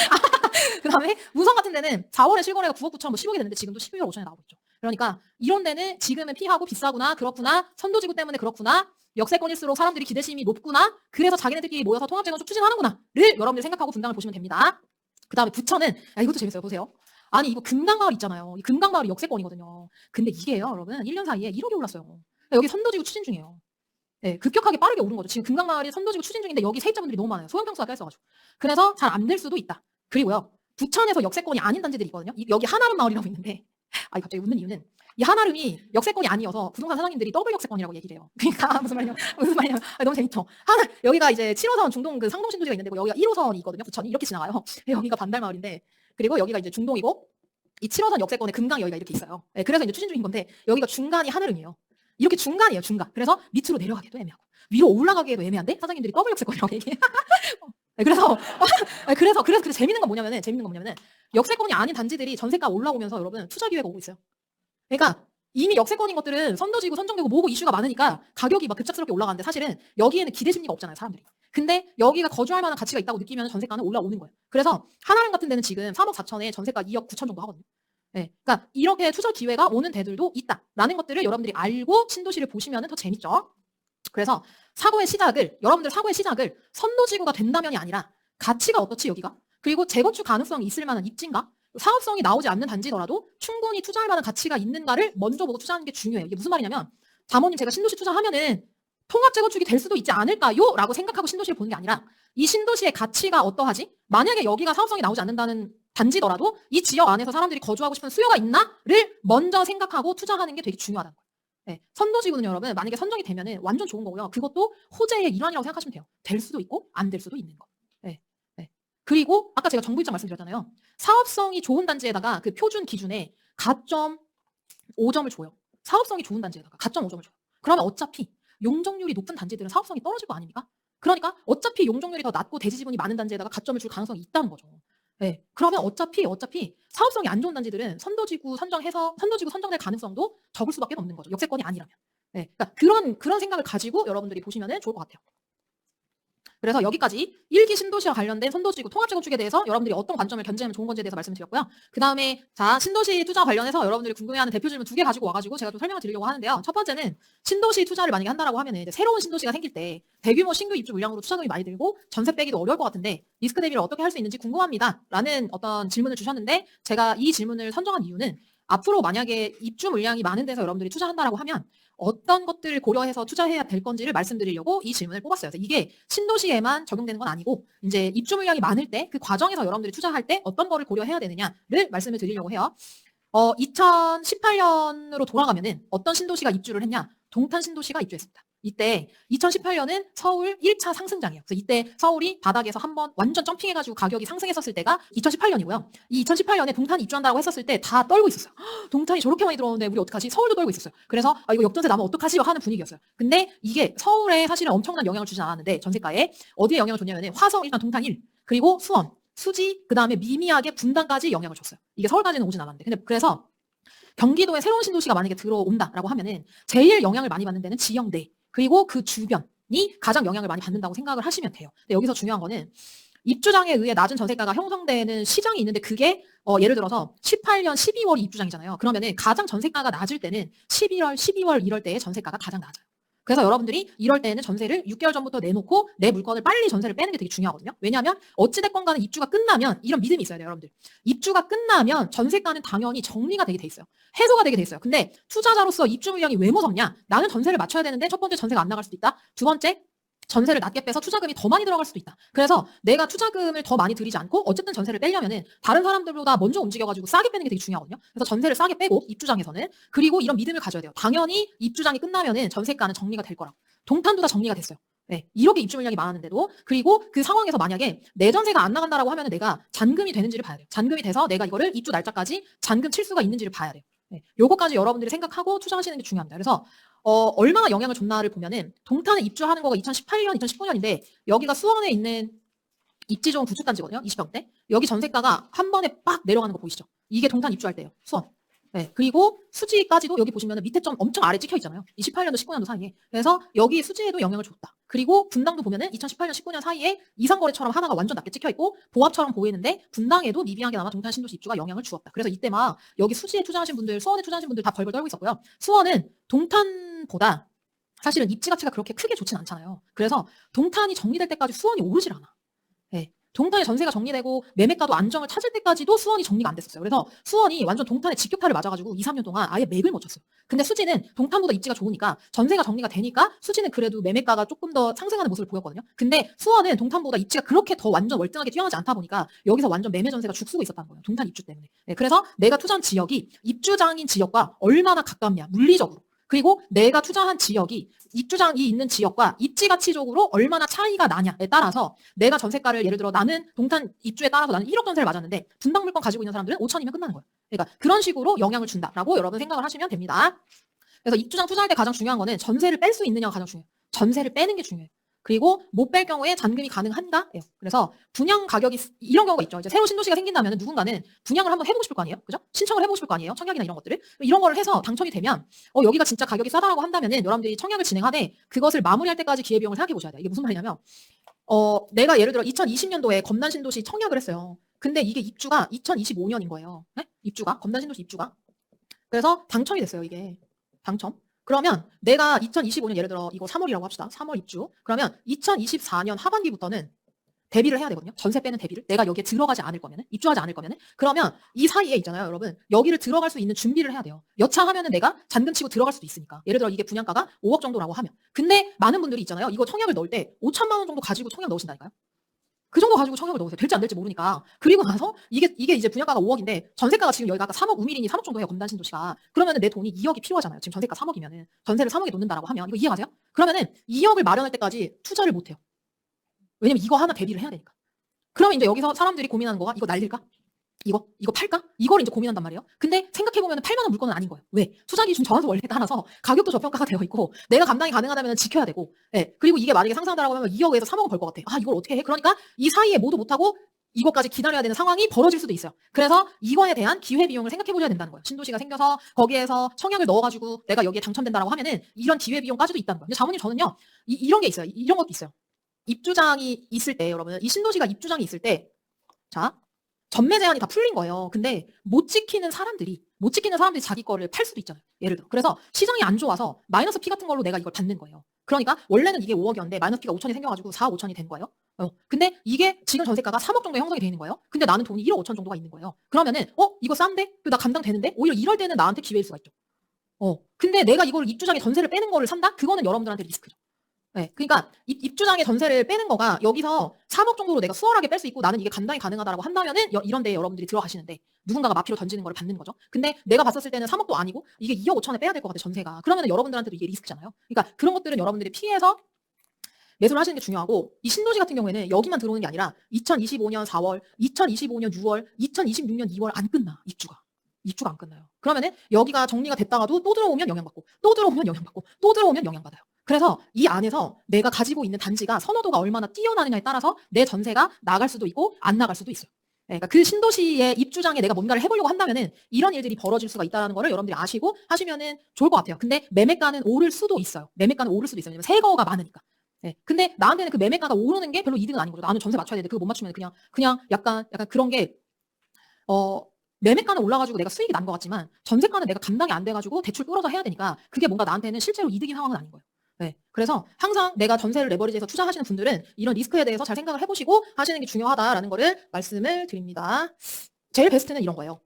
그 다음에 무성 같은 데는 4월에 실거래가 9억 9천 10억이 됐는데 지금도 12억 5천에 나오고 있죠. 그러니까 이런 데는 지금은 피하고 비싸구나, 그렇구나, 선도지구 때문에 그렇구나, 역세권일수록 사람들이 기대심이 높구나, 그래서 자기네들끼리 모여서 통합재건축 추진하는구나를 여러분들이 생각하고 분당을 보시면 됩니다. 그 다음에 부천은 이것도 재밌어요. 보세요. 아니 이거 금강마을 있잖아요. 이 금강마을이 역세권이거든요. 근데 이게요 여러분 1년 사이에 1억이 올랐어요. 그러니까 여기 선도지구 추진 중이에요. 네, 급격하게 빠르게 오른 거죠. 지금 금강마을이 선도지구 추진 중인데 여기 세입자분들이 너무 많아요. 소형평수가 껴있어가지고. 그래서 잘 안 될 수도 있다. 그리고요. 부천에서 역세권이 아닌 단지들이 있거든요. 여기 한아름 마을이라고 있는데 갑자기 웃는 이유는 이 한아름이 역세권이 아니어서 부동산 사장님들이 더블 역세권이라고 얘기를 해요. 그러니까 무슨 말이냐면 너무 재밌죠. 여기가 이제 7호선 중동 그 상동 신도시가 있는데 여기가 1호선이 있거든요. 부천이 이렇게 지나가요. 여기가 반달 마을인데 그리고 여기가 이제 중동이고 이 7호선 역세권의 금강이 여기가 이렇게 있어요. 네, 그래서 이제 추진 중인 건데 여기가 중간이 한아름이에요. 이렇게 중간이에요, 중간. 그래서 밑으로 내려가기도 애매하고 위로 올라가기에도 애매한데 사장님들이 더블 역세권이라고 얘기해. 네, 그래서 재밌는 건 뭐냐면은 역세권이 아닌 단지들이 전세가 올라오면서 여러분 투자 기회가 오고 있어요. 그러니까 이미 역세권인 것들은 선도지구 선정되고 뭐고 이슈가 많으니까 가격이 막 급작스럽게 올라가는데 사실은 여기에는 기대 심리가 없잖아요, 사람들이. 근데 여기가 거주할 만한 가치가 있다고 느끼면 전세가는 올라오는 거예요. 그래서 한아름 같은 데는 지금 3억 4천에 전세가 2억 9천 정도 하거든요. 네, 그러니까 이렇게 투자 기회가 오는 데들도 있다라는 것들을 여러분들이 알고 신도시를 보시면 더 재밌죠. 그래서 여러분들 사고의 시작을 선도지구가 된다면이 아니라 가치가 어떻지 여기가? 그리고 재건축 가능성이 있을 만한 입지인가? 사업성이 나오지 않는 단지더라도 충분히 투자할 만한 가치가 있는가를 먼저 보고 투자하는 게 중요해요. 이게 무슨 말이냐면 자모님 제가 신도시 투자하면은 통합 재건축이 될 수도 있지 않을까요? 라고 생각하고 신도시를 보는 게 아니라 이 신도시의 가치가 어떠하지? 만약에 여기가 사업성이 나오지 않는다는 단지더라도 이 지역 안에서 사람들이 거주하고 싶은 수요가 있나를 먼저 생각하고 투자하는 게 되게 중요하다는 거예요. 예, 선도지구는 여러분 만약에 선정이 되면은 완전 좋은 거고요. 그것도 호재의 일환이라고 생각하시면 돼요. 될 수도 있고 안 될 수도 있는 거. 예, 예. 그리고 아까 제가 정부 입장 말씀드렸잖아요. 사업성이 좋은 단지에다가 그 표준 기준에 가점 5점을 줘요. 사업성이 좋은 단지에다가 가점 5점을 줘요. 그러면 어차피 용적률이 높은 단지들은 사업성이 떨어질 거 아닙니까? 그러니까 어차피 용적률이 더 낮고 대지 지분이 많은 단지에다가 가점을 줄 가능성이 있다는 거죠. 네. 그러면 어차피 사업성이 안 좋은 단지들은 선도지구 선정될 가능성도 적을 수밖에 없는 거죠. 역세권이 아니라면. 네. 그러니까 그런 생각을 가지고 여러분들이 보시면 좋을 것 같아요. 그래서 여기까지 1기 신도시와 관련된 선도지구 통합재건축에 대해서 여러분들이 어떤 관점을 견제하면 좋은 건지에 대해서 말씀드렸고요. 그 다음에 자 신도시 투자 관련해서 여러분들이 궁금해하는 대표 질문 2개 가지고 와가지고 제가 좀 설명을 드리려고 하는데요. 첫 번째는 신도시 투자를 만약에 한다라고 하면은 이제 새로운 신도시가 생길 때 대규모 신규 입주 물량으로 투자금이 많이 들고 전세 빼기도 어려울 것 같은데 리스크 대비를 어떻게 할 수 있는지 궁금합니다. 라는 어떤 질문을 주셨는데 제가 이 질문을 선정한 이유는 앞으로 만약에 입주 물량이 많은 데서 여러분들이 투자한다라고 하면 어떤 것들을 고려해서 투자해야 될 건지를 말씀드리려고 이 질문을 뽑았어요. 그래서 이게 신도시에만 적용되는 건 아니고 이제 입주 물량이 많을 때 그 과정에서 여러분들이 투자할 때 어떤 거를 고려해야 되느냐를 말씀을 드리려고 해요. 2018년으로 돌아가면은 어떤 신도시가 입주를 했냐? 동탄 신도시가 입주했습니다. 이때 2018년은 서울 1차 상승장이에요. 그래서 이때 서울이 바닥에서 한번 완전 점핑해가지고 가격이 상승했었을 때가 2018년이고요. 이 2018년에 동탄이 입주한다고 했었을 때 다 떨고 있었어요. 동탄이 저렇게 많이 들어오는데 우리 어떡하지? 서울도 떨고 있었어요. 그래서 이거 역전세 나면 어떡하지? 하는 분위기였어요. 근데 이게 서울에 사실은 엄청난 영향을 주진 않았는데 전세가에 어디에 영향을 줬냐면은 화성 일단 동탄 1 그리고 수원 수지 그다음에 미미하게 분당까지 영향을 줬어요. 이게 서울까지는 오진 않았는데 근데 그래서 경기도에 새로운 신도시가 만약에 들어온다라고 하면은 제일 영향을 많이 받는 데는 지역 내 그리고 그 주변이 가장 영향을 많이 받는다고 생각을 하시면 돼요. 근데 여기서 중요한 거는 입주장에 의해 낮은 전세가가 형성되는 시장이 있는데 그게 예를 들어서 18년 12월이 입주장이잖아요. 그러면은 가장 전세가가 낮을 때는 11월, 12월 이럴 때의 전세가가 가장 낮아요. 그래서 여러분들이 이럴 때는 전세를 6개월 전부터 내놓고 내 물건을 빨리 전세를 빼는 게 되게 중요하거든요. 왜냐하면 어찌됐건 간에 입주가 끝나면 이런 믿음이 있어야 돼요, 여러분들. 입주가 끝나면 전세가는 당연히 정리가 되게 돼 있어요. 해소가 되게 돼 있어요. 근데 투자자로서 입주 물량이 왜 무섭냐? 나는 전세를 맞춰야 되는데 첫 번째 전세가 안 나갈 수도 있다. 두 번째 전세를 낮게 빼서 투자금이 더 많이 들어갈 수도 있다. 그래서 내가 투자금을 더 많이 들이지 않고 어쨌든 전세를 빼려면은 다른 사람들보다 먼저 움직여가지고 싸게 빼는 게 되게 중요하거든요. 그래서 전세를 싸게 빼고 입주장에서는 그리고 이런 믿음을 가져야 돼요. 당연히 입주장이 끝나면은 전세가는 정리가 될 거라고. 동탄도 다 정리가 됐어요. 네, 이렇게 입주 물량이 많았는데도 그리고 그 상황에서 만약에 내 전세가 안 나간다라고 하면은 내가 잔금이 되는지를 봐야 돼요. 잔금이 돼서 내가 이거를 입주 날짜까지 잔금 칠 수가 있는지를 봐야 돼요. 네, 요거까지 여러분들이 생각하고 투자하시는 게 중요합니다. 그래서 얼마나 영향을 줬나를 보면은 동탄에 입주하는 거가 2018년, 2019년인데 여기가 수원에 있는 입지 좋은 구축단지거든요. 20평대. 여기 전세가가 한 번에 빡 내려가는 거 보이시죠? 이게 동탄 입주할 때예요. 수원. 네, 그리고 수지까지도 여기 보시면 밑에 점 엄청 아래 찍혀 있잖아요. 28년도, 19년도 사이에. 그래서 여기 수지에도 영향을 줬다. 그리고 분당도 보면은 2018년, 19년 사이에 이상거래처럼 하나가 완전 낮게 찍혀 있고 보합처럼 보이는데 분당에도 미비하게나마 동탄 신도시 입주가 영향을 주었다. 그래서 이때 막 여기 수지에 투자하신 분들, 수원에 투자하신 분들 다 벌벌 떨고 있었고요. 수원은 동탄보다 사실은 입지 가치가 그렇게 크게 좋진 않잖아요. 그래서 동탄이 정리될 때까지 수원이 오르질 않아. 네. 동탄의 전세가 정리되고 매매가도 안정을 찾을 때까지도 수원이 정리가 안 됐었어요. 그래서 수원이 완전 동탄의 직격탄을 맞아가지고 2, 3년 동안 아예 맥을 못 쳤어요. 근데 수지는 동탄보다 입지가 좋으니까 전세가 정리가 되니까 수지는 그래도 매매가가 조금 더 상승하는 모습을 보였거든요. 근데 수원은 동탄보다 입지가 그렇게 더 완전 월등하게 뛰어나지 않다 보니까 여기서 완전 매매 전세가 죽쓰고 있었다는 거예요. 동탄 입주 때문에. 네, 그래서 내가 투자한 지역이 입주장인 지역과 얼마나 가깝냐 물리적으로. 그리고 내가 투자한 지역이 입주장이 있는 지역과 입지 가치적으로 얼마나 차이가 나냐에 따라서 내가 전세가를 예를 들어 나는 동탄 입주에 따라서 나는 1억 전세를 맞았는데 분당 물건 가지고 있는 사람들은 5천이면 끝나는 거예요. 그러니까 그런 식으로 영향을 준다라고 여러분 생각을 하시면 됩니다. 그래서 입주장 투자할 때 가장 중요한 거는 전세를 뺄 수 있느냐가 가장 중요해요. 전세를 빼는 게 중요해요. 그리고 못 뺄 경우에 잔금이 가능한가예요. 그래서 분양 가격이 이런 경우가 있죠. 이제 새로 신도시가 생긴다면 누군가는 분양을 한번 해보고 싶을 거 아니에요, 그죠? 신청을 해보고 싶을 거 아니에요, 청약이나 이런 것들을. 이런 거를 해서 당첨이 되면 여기가 진짜 가격이 싸다라고 한다면은 여러분들이 청약을 진행하되 그것을 마무리할 때까지 기회비용을 생각해 보셔야 돼요. 이게 무슨 말이냐면 내가 예를 들어 2020년도에 검단 신도시 청약을 했어요. 근데 이게 입주가 2025년인 거예요. 네? 입주가 검단 신도시 입주가. 그래서 당첨이 됐어요, 이게 당첨. 그러면 내가 2025년 예를 들어 이거 3월이라고 합시다. 3월 입주. 그러면 2024년 하반기부터는 대비를 해야 되거든요. 전세 빼는 대비를. 내가 여기에 들어가지 않을 거면은, 입주하지 않을 거면은. 그러면 이 사이에 있잖아요, 여러분. 여기를 들어갈 수 있는 준비를 해야 돼요. 여차하면은 내가 잔금 치고 들어갈 수도 있으니까. 예를 들어 이게 분양가가 5억 정도라고 하면. 근데 많은 분들이 있잖아요. 이거 청약을 넣을 때 5천만 원 정도 가지고 청약 넣으신다니까요. 그 정도 가지고 청약을 넣으세요. 될지 안 될지 모르니까. 그리고 나서 이게 이제 분양가가 5억인데 전세가가 지금 여기가 아까 3억 우밀이니 3억 정도 해요. 검단 신도시가. 그러면은 내 돈이 2억이 필요하잖아요. 지금 전세가 3억이면은 전세를 3억에 놓는다라고 하면 이거 이해가세요? 그러면은 2억을 마련할 때까지 투자를 못 해요. 왜냐면 이거 하나 대비를 해야 되니까. 그러면 이제 여기서 사람들이 고민하는 거가 이거 날릴까? 이거 팔까? 이걸 이제 고민한단 말이에요. 근데 생각해보면 팔 만한 물건은 아닌 거예요. 왜? 투자 기준 정한 원리에 따라서 가격도 저평가가 되어 있고 내가 감당이 가능하다면 지켜야 되고 예. 그리고 이게 만약에 상승한다라고 하면 2억에서 3억은 벌 것 같아. 아 이걸 어떻게 해? 그러니까 이 사이에 모두 못하고 이것까지 기다려야 되는 상황이 벌어질 수도 있어요. 그래서 이거에 대한 기회비용을 생각해보셔야 된다는 거예요. 신도시가 생겨서 거기에서 청약을 넣어가지고 내가 여기에 당첨된다라고 하면은 이런 기회비용까지도 있다는 거예요. 근데 자모님 저는요 이런 게 있어요. 이런 것도 있어요. 입주장이 있을 때 여러분 이 신도시가 입주장이 있을 때 자 전매 제한이 다 풀린 거예요. 근데 못 지키는 사람들이 자기 거를 팔 수도 있잖아요. 예를 들어. 그래서 시장이 안 좋아서 마이너스 피 같은 걸로 내가 이걸 받는 거예요. 그러니까 원래는 이게 5억이었는데 마이너스 피가 5천이 생겨가지고 4억 5천이 된 거예요. 근데 이게 지금 전세가가 3억 정도 형성이 돼 있는 거예요. 근데 나는 돈이 1억 5천 정도가 있는 거예요. 그러면은 이거 싼데? 나 감당되는데? 오히려 이럴 때는 나한테 기회일 수가 있죠. 근데 내가 이걸 입주장에 전세를 빼는 거를 산다? 그거는 여러분들한테 리스크죠. 네, 그러니까 입주장의 전세를 빼는 거가 여기서 3억 정도로 내가 수월하게 뺄 수 있고 나는 이게 감당이 가능하다라고 한다면은 이런 데에 여러분들이 들어가시는데 누군가가 마피로 던지는 거를 받는 거죠. 근데 내가 봤었을 때는 3억도 아니고 이게 2억 5천에 빼야 될 것 같아 전세가. 그러면은 여러분들한테도 이게 리스크잖아요. 그러니까 그런 것들은 여러분들이 피해서 매수를 하시는 게 중요하고 이 신도시 같은 경우에는 여기만 들어오는 게 아니라 2025년 4월, 2025년 6월, 2026년 2월 안 끝나 입주가 안 끝나요. 그러면은 여기가 정리가 됐다가도 또 들어오면 영향받고 또 들어오면 영향받고 또 들어오면 영향받아요. 그래서 이 안에서 내가 가지고 있는 단지가 선호도가 얼마나 뛰어나느냐에 따라서 내 전세가 나갈 수도 있고 안 나갈 수도 있어요. 그러니까 그 신도시의 입주장에 내가 뭔가를 해보려고 한다면은 이런 일들이 벌어질 수가 있다는 거를 여러분들이 아시고 하시면은 좋을 것 같아요. 근데 매매가는 오를 수도 있어요. 매매가는 오를 수도 있어요. 왜냐면 새거가 많으니까. 근데 나한테는 그 매매가가 오르는 게 별로 이득은 아닌 거죠. 나는 전세 맞춰야 되는데 그거 못 맞추면 그냥 약간 그런 게 매매가는 올라가지고 내가 수익이 난 것 같지만 전세가는 내가 감당이 안 돼가지고 대출 끌어서 해야 되니까 그게 뭔가 나한테는 실제로 이득인 상황은 아닌 거예요. 그래서 항상 내가 전세를 레버리지해서 투자하시는 분들은 이런 리스크에 대해서 잘 생각을 해보시고 하시는 게 중요하다라는 거를 말씀을 드립니다. 제일 베스트는 이런 거예요.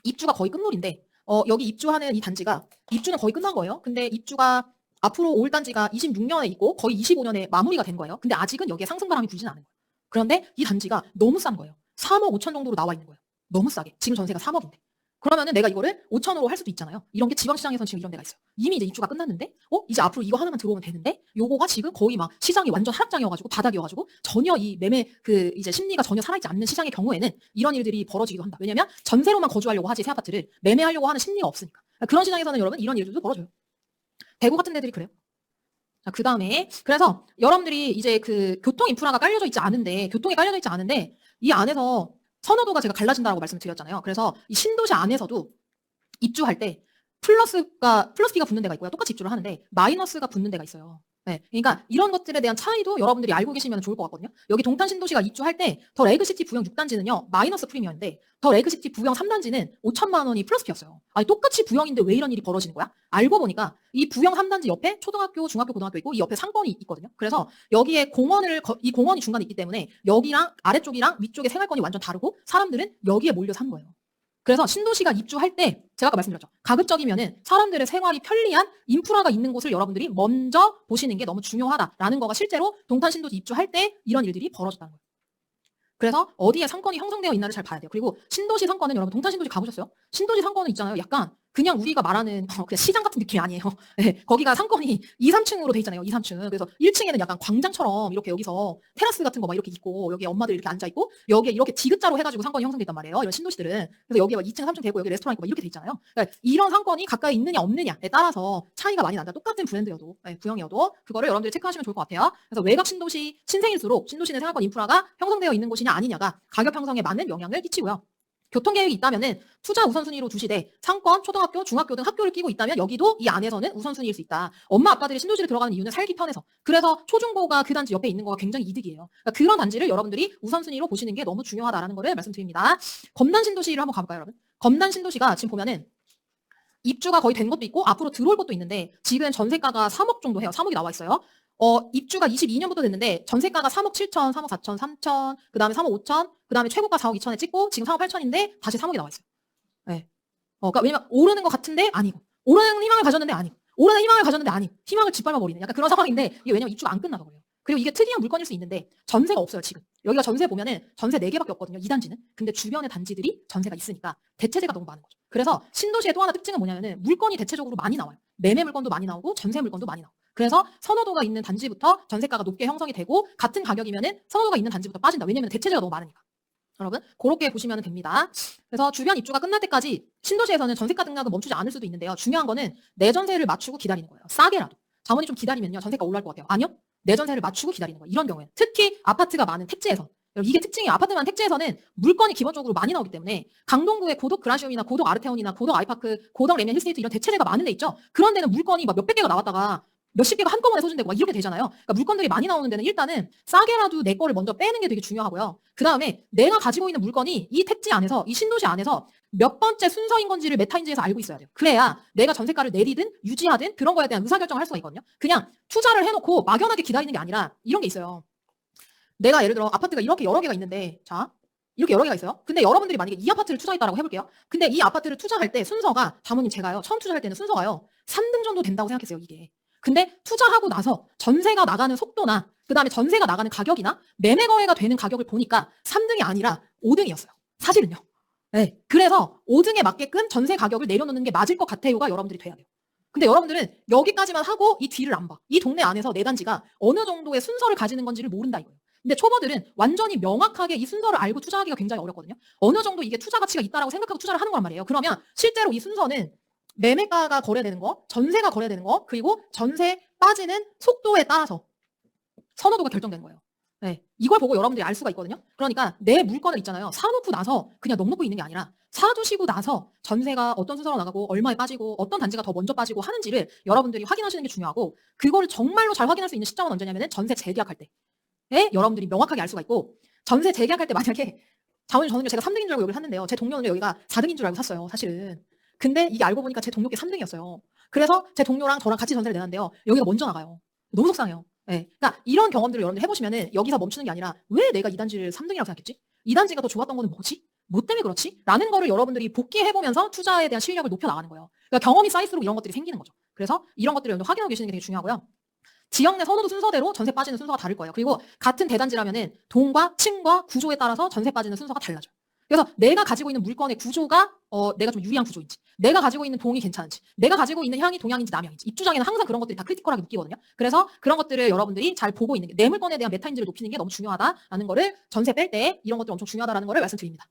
입주가 거의 끝물인데 여기 입주하는 이 단지가 입주는 거의 끝난 거예요. 근데 입주가 앞으로 올 단지가 26년에 있고 거의 25년에 마무리가 된 거예요. 근데 아직은 여기에 상승바람이 불지는 않은 거예요. 그런데 이 단지가 너무 싼 거예요. 3억 5천 정도로 나와 있는 거예요. 너무 싸게. 지금 전세가 3억인데. 그러면은 내가 이거를 5천으로 할 수도 있잖아요. 이런 게 지방시장에서는 지금 이런 데가 있어요. 이미 이제 입주가 끝났는데, 이제 앞으로 이거 하나만 들어오면 되는데, 요거가 지금 거의 막 시장이 완전 하락장이어가지고 바닥이어가지고 전혀 이 매매 이제 심리가 전혀 살아있지 않는 시장의 경우에는 이런 일들이 벌어지기도 한다. 왜냐면 전세로만 거주하려고 하지 새 아파트를 매매하려고 하는 심리가 없으니까. 그런 시장에서는 여러분 이런 일들도 벌어져요. 대구 같은 데들이 그래요. 자, 그 다음에 그래서 여러분들이 이제 그 교통 인프라가 깔려져 있지 않은데, 교통이 깔려져 있지 않은데 이 안에서 선호도가 제가 갈라진다고 말씀을 드렸잖아요. 그래서 이 신도시 안에서도 입주할 때 플러스 B가 붙는 데가 있고요. 똑같이 입주를 하는데 마이너스가 붙는 데가 있어요. 그러니까 이런 것들에 대한 차이도 여러분들이 알고 계시면 좋을 것 같거든요. 여기 동탄 신도시가 입주할 때 더 레그시티 부영 6단지는요. 마이너스 프리미엄인데 더 레그시티 부영 3단지는 5천만 원이 플러스 피였어요. 아니 똑같이 부영인데 왜 이런 일이 벌어지는 거야? 알고 보니까 이 부영 3단지 옆에 초등학교, 중학교, 고등학교 있고 이 옆에 상권이 있거든요. 그래서 여기에 이 공원이 중간에 있기 때문에 여기랑 아래쪽이랑 위쪽의 생활권이 완전 다르고 사람들은 여기에 몰려 산 거예요. 그래서 신도시가 입주할 때 제가 아까 말씀드렸죠. 가급적이면은 사람들의 생활이 편리한 인프라가 있는 곳을 여러분들이 먼저 보시는 게 너무 중요하다라는 거가 실제로 동탄 신도시 입주할 때 이런 일들이 벌어졌다는 거예요. 그래서 어디에 상권이 형성되어 있나를 잘 봐야 돼요. 그리고 신도시 상권은 여러분 동탄 신도시 가보셨어요? 신도시 상권은 있잖아요. 약간 그냥 우리가 말하는 그냥 시장 같은 느낌이 아니에요. 거기가 상권이 2, 3층으로 돼 있잖아요. 2, 3층. 그래서 1층에는 약간 광장처럼 이렇게 여기서 테라스 같은 거 막 이렇게 있고 여기 엄마들 이렇게 앉아 있고 여기에 이렇게 디귿자로 해가지고 상권이 형성돼 있단 말이에요. 이런 신도시들은. 그래서 여기에 막 2층, 3층 되고 여기 레스토랑 있고 막 이렇게 돼 있잖아요. 그러니까 이런 상권이 가까이 있느냐 없느냐에 따라서 차이가 많이 난다. 똑같은 브랜드여도 구형이어도 그거를 여러분들이 체크하시면 좋을 것 같아요. 그래서 외곽 신도시 신생일수록 신도시내 생활권 인프라가 형성되어 있는 곳이냐 아니냐가 가격 형성에 많은 영향을 끼치고요. 교통계획이 있다면은 투자 우선순위로 두시되 상권, 초등학교, 중학교 등 학교를 끼고 있다면 여기도 이 안에서는 우선순위일 수 있다. 엄마 아빠들이 신도시를 들어가는 이유는 살기 편해서. 그래서 초중고가 그 단지 옆에 있는 거가 굉장히 이득이에요. 그러니까 그런 단지를 여러분들이 우선순위로 보시는 게 너무 중요하다라는 거를 말씀드립니다. 검단 신도시를 한번 가볼까요, 여러분? 검단 신도시가 지금 보면은 입주가 거의 된 것도 있고 앞으로 들어올 것도 있는데 지금 전세가가 3억 정도 해요. 3억이 나와 있어요. 입주가 22년부터 됐는데 전세가가 3억 7천, 3억 4천, 3천, 그 다음에 3억 5천, 그 다음에 최고가 4억 2천에 찍고 지금 4억 8천인데 다시 3억이 나와 있어요. 그러니까 왜냐면 오르는 것 같은데 아니고, 오르는 희망을 가졌는데 아니고, 오르는 희망을 가졌는데 아니고, 희망을 짓밟아 버리는 약간 그런 상황인데 이게 왜냐면 입주가 안 끝나서 그래요. 그리고 이게 특이한 물건일 수 있는데 전세가 없어요, 지금. 여기가 전세 보면은 전세 4개밖에 없거든요, 이 단지는. 근데 주변의 단지들이 전세가 있으니까 대체재가 너무 많은 거죠. 그래서 신도시의 또 하나 특징은 뭐냐면은 물건이 대체적으로 많이 나와요. 매매 물건도 많이 나오고 전세 물건도 많이 나오고. 그래서 선호도가 있는 단지부터 전세가가 높게 형성이 되고 같은 가격이면은 선호도가 있는 단지부터 빠진다. 왜냐면 대체재가 너무 많으니까. 여러분 그렇게 보시면 됩니다. 그래서 주변 입주가 끝날 때까지 신도시에서는 전세가 등락은 멈추지 않을 수도 있는데요. 중요한 거는 내 전세를 맞추고 기다리는 거예요. 싸게라도. 자문이 좀 기다리면요 전세가 올라갈 것 같아요. 아니요. 내 전세를 맞추고 기다리는 거예요. 이런 경우에는. 특히 아파트가 많은 택지에서. 이게 특징이 아파트만 택지에서는 물건이 기본적으로 많이 나오기 때문에 강동구의 고덕 그라시움이나 고덕 아르테온이나 고덕 아이파크, 고덕 레미안 힐스테이트 이런 대체재가 많은 데 있죠. 그런 데는 물건이 막 몇백 개가 나왔다가 몇십 개가 한꺼번에 소진되고 막 이렇게 되잖아요. 그러니까 물건들이 많이 나오는 데는 일단은 싸게라도 내 거를 먼저 빼는 게 되게 중요하고요. 그 다음에 내가 가지고 있는 물건이 이 택지 안에서, 이 신도시 안에서 몇 번째 순서인 건지를 메타인지에서 알고 있어야 돼요. 그래야 내가 전세가를 내리든 유지하든 그런 거에 대한 의사결정을 할 수가 있거든요. 그냥 투자를 해놓고 막연하게 기다리는 게 아니라 이런 게 있어요. 내가 예를 들어 아파트가 이렇게 여러 개가 있는데, 자, 이렇게 여러 개가 있어요. 근데 여러분들이 만약에 이 아파트를 투자했다라고 해볼게요. 근데 이 아파트를 투자할 때 순서가, 자모님 제가요, 처음 투자할 때는 순서가요, 3등 정도 된다고 생각했어요, 이게. 근데 투자하고 나서 전세가 나가는 속도나, 그 다음에 전세가 나가는 가격이나 매매 거래가 되는 가격을 보니까 3등이 아니라 5등이었어요. 사실은요. 네. 그래서 5등에 맞게끔 전세 가격을 내려놓는 게 맞을 것 같아요가 여러분들이 돼야 돼요. 근데 여러분들은 여기까지만 하고 이 뒤를 안 봐. 이 동네 안에서 내 단지가 어느 정도의 순서를 가지는 건지를 모른다 이거예요. 근데 초보들은 완전히 명확하게 이 순서를 알고 투자하기가 굉장히 어렵거든요. 어느 정도 이게 투자 가치가 있다라고 생각하고 투자를 하는 거란 말이에요. 그러면 실제로 이 순서는 매매가가 거래되는 거, 전세가 거래되는 거, 그리고 전세 빠지는 속도에 따라서 선호도가 결정되는 거예요. 네. 이걸 보고 여러분들이 알 수가 있거든요. 그러니까 내 물건을 있잖아요. 사놓고 나서 그냥 넉넉히 있는 게 아니라 사두시고 나서 전세가 어떤 순서로 나가고 얼마에 빠지고 어떤 단지가 더 먼저 빠지고 하는지를 여러분들이 확인하시는 게 중요하고, 그거를 정말로 잘 확인할 수 있는 시점은 언제냐면은 전세 재계약할 때에 여러분들이 명확하게 알 수가 있고, 전세 재계약할 때 만약에 저는 제가 3등인 줄 알고 여기를 샀는데요. 제 동료는 여기가 4등인 줄 알고 샀어요, 사실은. 근데 이게 알고 보니까 제 동료께 3등이었어요. 그래서 제 동료랑 저랑 같이 전세를 내놨는데요. 여기가 먼저 나가요. 너무 속상해요. 네. 그러니까 이런 경험들을 여러분들 해보시면은 여기서 멈추는 게 아니라 왜 내가 이 단지를 3등이라고 생각했지? 이 단지가 더 좋았던 거는 뭐지? 뭐 때문에 그렇지? 라는 거를 여러분들이 복기해보면서 투자에 대한 실력을 높여나가는 거예요. 그러니까 경험이 쌓일수록 이런 것들이 생기는 거죠. 그래서 이런 것들을 여러분들 확인하고 계시는 게 되게 중요하고요. 지역 내 선호도 순서대로 전세 빠지는 순서가 다를 거예요. 그리고 같은 대단지라면은 동과 층과 구조에 따라서 전세 빠지는 순서가 달라져요. 그래서 내가 가지고 있는 물건의 구조가 내가 좀 유리한 구조인지, 내가 가지고 있는 동이 괜찮은지, 내가 가지고 있는 향이 동향인지 남향인지, 입주장에는 항상 그런 것들이 다 크리티컬하게 느끼거든요. 그래서 그런 것들을 여러분들이 잘 보고 있는 게, 내 물건에 대한 메타인지를 높이는 게 너무 중요하다라는 거를, 전세 뺄 때 이런 것들이 엄청 중요하다라는 거를 말씀드립니다.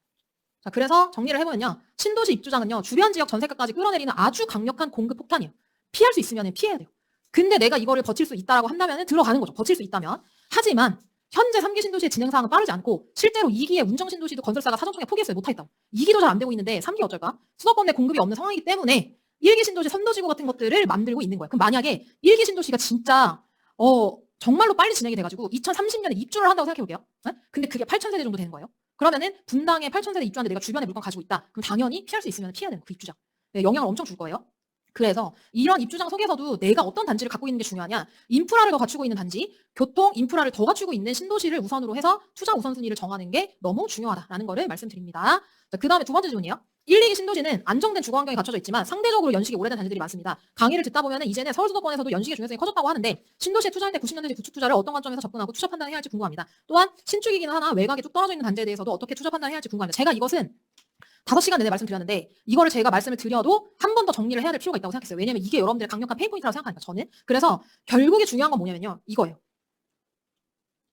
자, 그래서 정리를 해보면요, 신도시 입주장은요 주변 지역 전세가까지 끌어내리는 아주 강력한 공급 폭탄이에요. 피할 수 있으면 피해야 돼요. 근데 내가 이거를 버틸 수 있다라고 한다면 들어가는 거죠. 버틸 수 있다면. 하지만 현재 3기 신도시의 진행 사항은 빠르지 않고, 실제로 2기의 운정 신도시도 건설사가 사전 총회 포기했어요. 못하겠다고. 2기도 잘 안 되고 있는데 3기 어쩔까? 수도권 내 공급이 없는 상황이기 때문에 1기 신도시 선도지구 같은 것들을 만들고 있는 거예요. 그럼 만약에 1기 신도시가 진짜 정말로 빨리 진행이 돼가지고 2030년에 입주를 한다고 생각해볼게요. 근데 그게 8,000세대 정도 되는 거예요. 그러면은 분당에 8,000세대 입주하는데 내가 주변에 물건 가지고 있다. 그럼 당연히 피할 수 있으면 피해야 되는 그 입주장. 네, 영향을 엄청 줄 거예요. 그래서 이런 입주장 속에서도 내가 어떤 단지를 갖고 있는 게 중요하냐, 인프라를 더 갖추고 있는 단지, 교통 인프라를 더 갖추고 있는 신도시를 우선으로 해서 투자 우선순위를 정하는 게 너무 중요하다라는 거를 말씀드립니다. 그 다음에 두 번째 질문이요. 1, 2기 신도시는 안정된 주거 환경이 갖춰져 있지만 상대적으로 연식이 오래된 단지들이 많습니다. 강의를 듣다 보면 이제는 서울 수도권에서도 연식의 중요성이 커졌다고 하는데, 신도시에 투자할 때 90년대 구축 투자를 어떤 관점에서 접근하고 투자 판단해야 할지 궁금합니다. 또한 신축이기는 하나 외곽에 쭉 떨어져 있는 단지에 대해서도 어떻게 투자 판단해야 할지 궁금합니다. 제가 이것은 5시간 내내 말씀드렸는데 이거를 제가 말씀을 드려도 한 번 더 정리를 해야 될 필요가 있다고 생각했어요. 왜냐면 이게 여러분들의 강력한 페인포인트라고 생각하니까 저는. 그래서 결국에 중요한 건 뭐냐면요, 이거예요.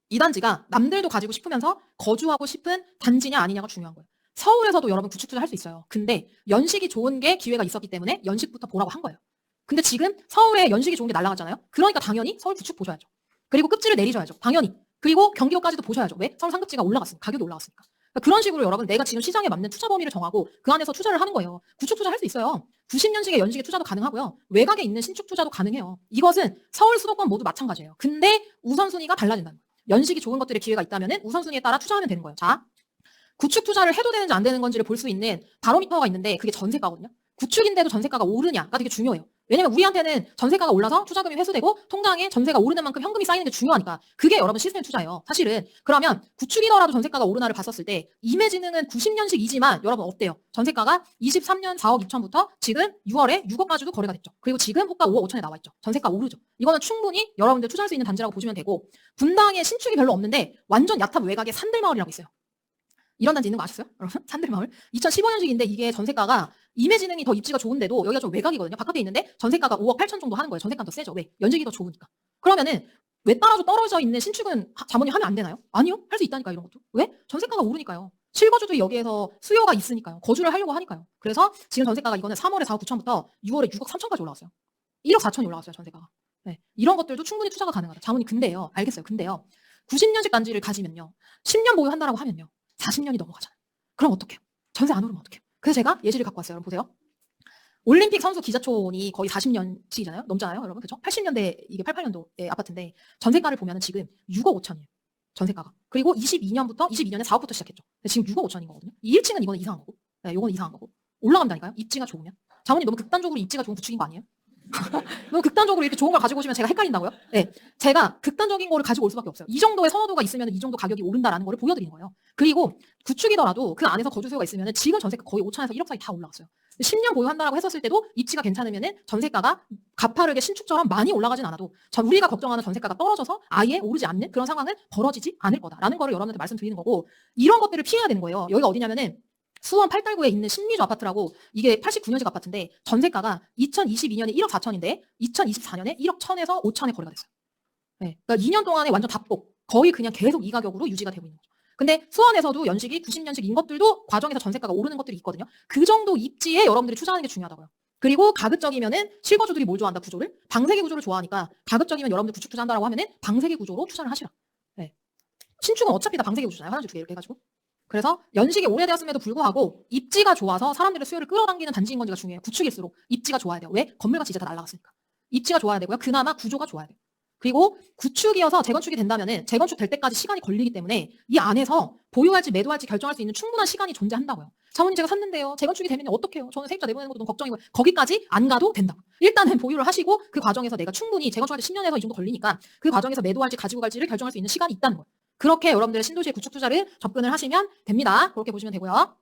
이 단지가 남들도 가지고 싶으면서 거주하고 싶은 단지냐 아니냐가 중요한 거예요. 서울에서도 여러분 구축 투자 할 수 있어요. 근데 연식이 좋은 게 기회가 있었기 때문에 연식부터 보라고 한 거예요. 근데 지금 서울에 연식이 좋은 게 날아갔잖아요. 그러니까 당연히 서울 구축 보셔야죠. 그리고 급지를 내리셔야죠. 당연히. 그리고 경기도까지도 보셔야죠. 왜? 서울 상급지가 올라갔으니까. 가격이 올라갔으니까. 그러니까 그런 식으로 여러분 내가 지금 시장에 맞는 투자 범위를 정하고 그 안에서 투자를 하는 거예요. 구축 투자 할 수 있어요. 90년식의 연식의 투자도 가능하고요. 외곽에 있는 신축 투자도 가능해요. 이것은 서울 수도권 모두 마찬가지예요. 근데 우선순위가 달라진다는 거예요. 연식이 좋은 것들의 기회가 있다면 우선순위에 따라 투자하면 되는 거예요. 자, 구축 투자를 해도 되는지 안 되는 건지를 볼 수 있는 바로미터가 있는데 그게 전세가거든요. 구축인데도 전세가가 오르냐가 되게 중요해요. 왜냐면 우리한테는 전세가가 올라서 투자금이 회수되고 통장에 전세가 오르는 만큼 현금이 쌓이는 게 중요하니까 그게 여러분 시스템 투자예요. 사실은. 그러면 구축이더라도 전세가가 오르나를 봤었을 때 임해진흥은 90년식이지만 여러분 어때요? 전세가가 23년 4억 2천부터 지금 6월에 6억까지도 거래가 됐죠. 그리고 지금 호가 5억 5천에 나와 있죠. 전세가 오르죠. 이거는 충분히 여러분들 투자할 수 있는 단지라고 보시면 되고 분당에 신축이 별로 없는데 완전 야탑 외곽에 산들마을이라고 있어요. 이런 단지 있는 거 아셨어요? 여러분? 산들마을? 2015년식인데 이게 전세가가 임해진흥이 더 입지가 좋은데도 여기가 좀 외곽이거든요. 바깥에 있는데 전세가가 5억 8천 정도 하는 거예요. 전세가가 더 세죠. 왜? 연식이 더 좋으니까. 그러면은 왜 떨어져 있는 신축은 자문이 하면 안 되나요? 아니요. 할 수 있다니까 이런 것도. 왜? 전세가가 오르니까요. 실거주들이 여기에서 수요가 있으니까요. 거주를 하려고 하니까요. 그래서 지금 전세가가 이거는 3월에 4억 9천부터 6월에 6억 3천까지 올라왔어요. 1억 4천이 올라왔어요. 전세가가. 네. 이런 것들도 충분히 투자가 가능하다. 자문이 근데요. 알겠어요. 근데요. 90년식 단지를 가지면요. 10년 보유한다라고 하면요. 40년이 넘어가잖아요. 그럼 어떡해요? 전세 안 오르면 어떡해요? 그래서 제가 예시를 갖고 왔어요. 여러분 보세요. 올림픽 선수 기자촌이 거의 40년씩이잖아요. 넘잖아요. 여러분. 그죠? 80년대, 이게 88년도의 아파트인데 전세가를 보면 지금 6억 5천이에요. 전세가가. 그리고 22년에 사업부터 시작했죠. 지금 6억 5천인 거거든요. 이 1층은 이거는 이상한 거고. 네, 이거는 이상한 거고. 올라간다니까요. 입지가 좋으면. 자문이 너무 극단적으로 입지가 좋은 구축인 거 아니에요? 너무 극단적으로 이렇게 좋은 걸 가지고 오시면 제가 헷갈린다고요? 네. 제가 극단적인 거를 가지고 올 수밖에 없어요. 이 정도의 선호도가 있으면 이 정도 가격이 오른다라는 거를 보여드리는 거예요. 그리고 구축이더라도 그 안에서 거주 수요가 있으면 지금 전세가 거의 5천에서 1억 사이 다 올라갔어요. 10년 보유한다라고 했었을 때도 입지가 괜찮으면은 전세가가 가파르게 신축처럼 많이 올라가진 않아도 우리가 걱정하는 전세가가 떨어져서 아예 오르지 않는 그런 상황은 벌어지지 않을 거다라는 거를 여러분한테 말씀드리는 거고 이런 것들을 피해야 되는 거예요. 여기가 어디냐면은 수원 팔달구에 있는 신미주 아파트라고 이게 89년식 아파트인데 전세가가 2022년에 1억 4천인데 2024년에 1억 1천에서 5천에 거래가 됐어요. 네. 그러니까 2년 동안에 완전 답복. 거의 그냥 계속 이 가격으로 유지가 되고 있는 거죠. 근데 수원에서도 연식이 90년식인 것들도 과정에서 전세가가 오르는 것들이 있거든요. 그 정도 입지에 여러분들이 투자하는 게 중요하다고요. 그리고 가급적이면은 실거주들이 뭘 좋아한다 구조를? 방세기 구조를 좋아하니까 가급적이면 여러분들 구축 투자한다라고 하면은 방세기 구조로 투자를 하시라. 네. 신축은 어차피 다 방세기 구조잖아요. 화장실 두 개 이렇게 해가지고. 그래서 연식이 오래되었음에도 불구하고 입지가 좋아서 사람들의 수요를 끌어당기는 단지인 건지가 중요해요. 구축일수록 입지가 좋아야 돼요. 왜? 건물가치 이제 다 날라갔으니까. 입지가 좋아야 되고요. 그나마 구조가 좋아야 돼요. 그리고 구축이어서 재건축이 된다면은 재건축 될 때까지 시간이 걸리기 때문에 이 안에서 보유할지 매도할지 결정할 수 있는 충분한 시간이 존재한다고요. 사모님 제가 샀는데요. 재건축이 되면 어떡해요? 저는 세입자 내보내는 것도 너무 걱정이고 거기까지 안 가도 된다. 일단은 보유를 하시고 그 과정에서 내가 충분히 재건축할 때 10년에서 이 정도 걸리니까 그 과정에서 매도할지 가지고 갈지를 결정할 수 있는 시간이 있다는 거예요. 그렇게 여러분들의 신도시의 구축 투자를 접근을 하시면 됩니다. 그렇게 보시면 되고요.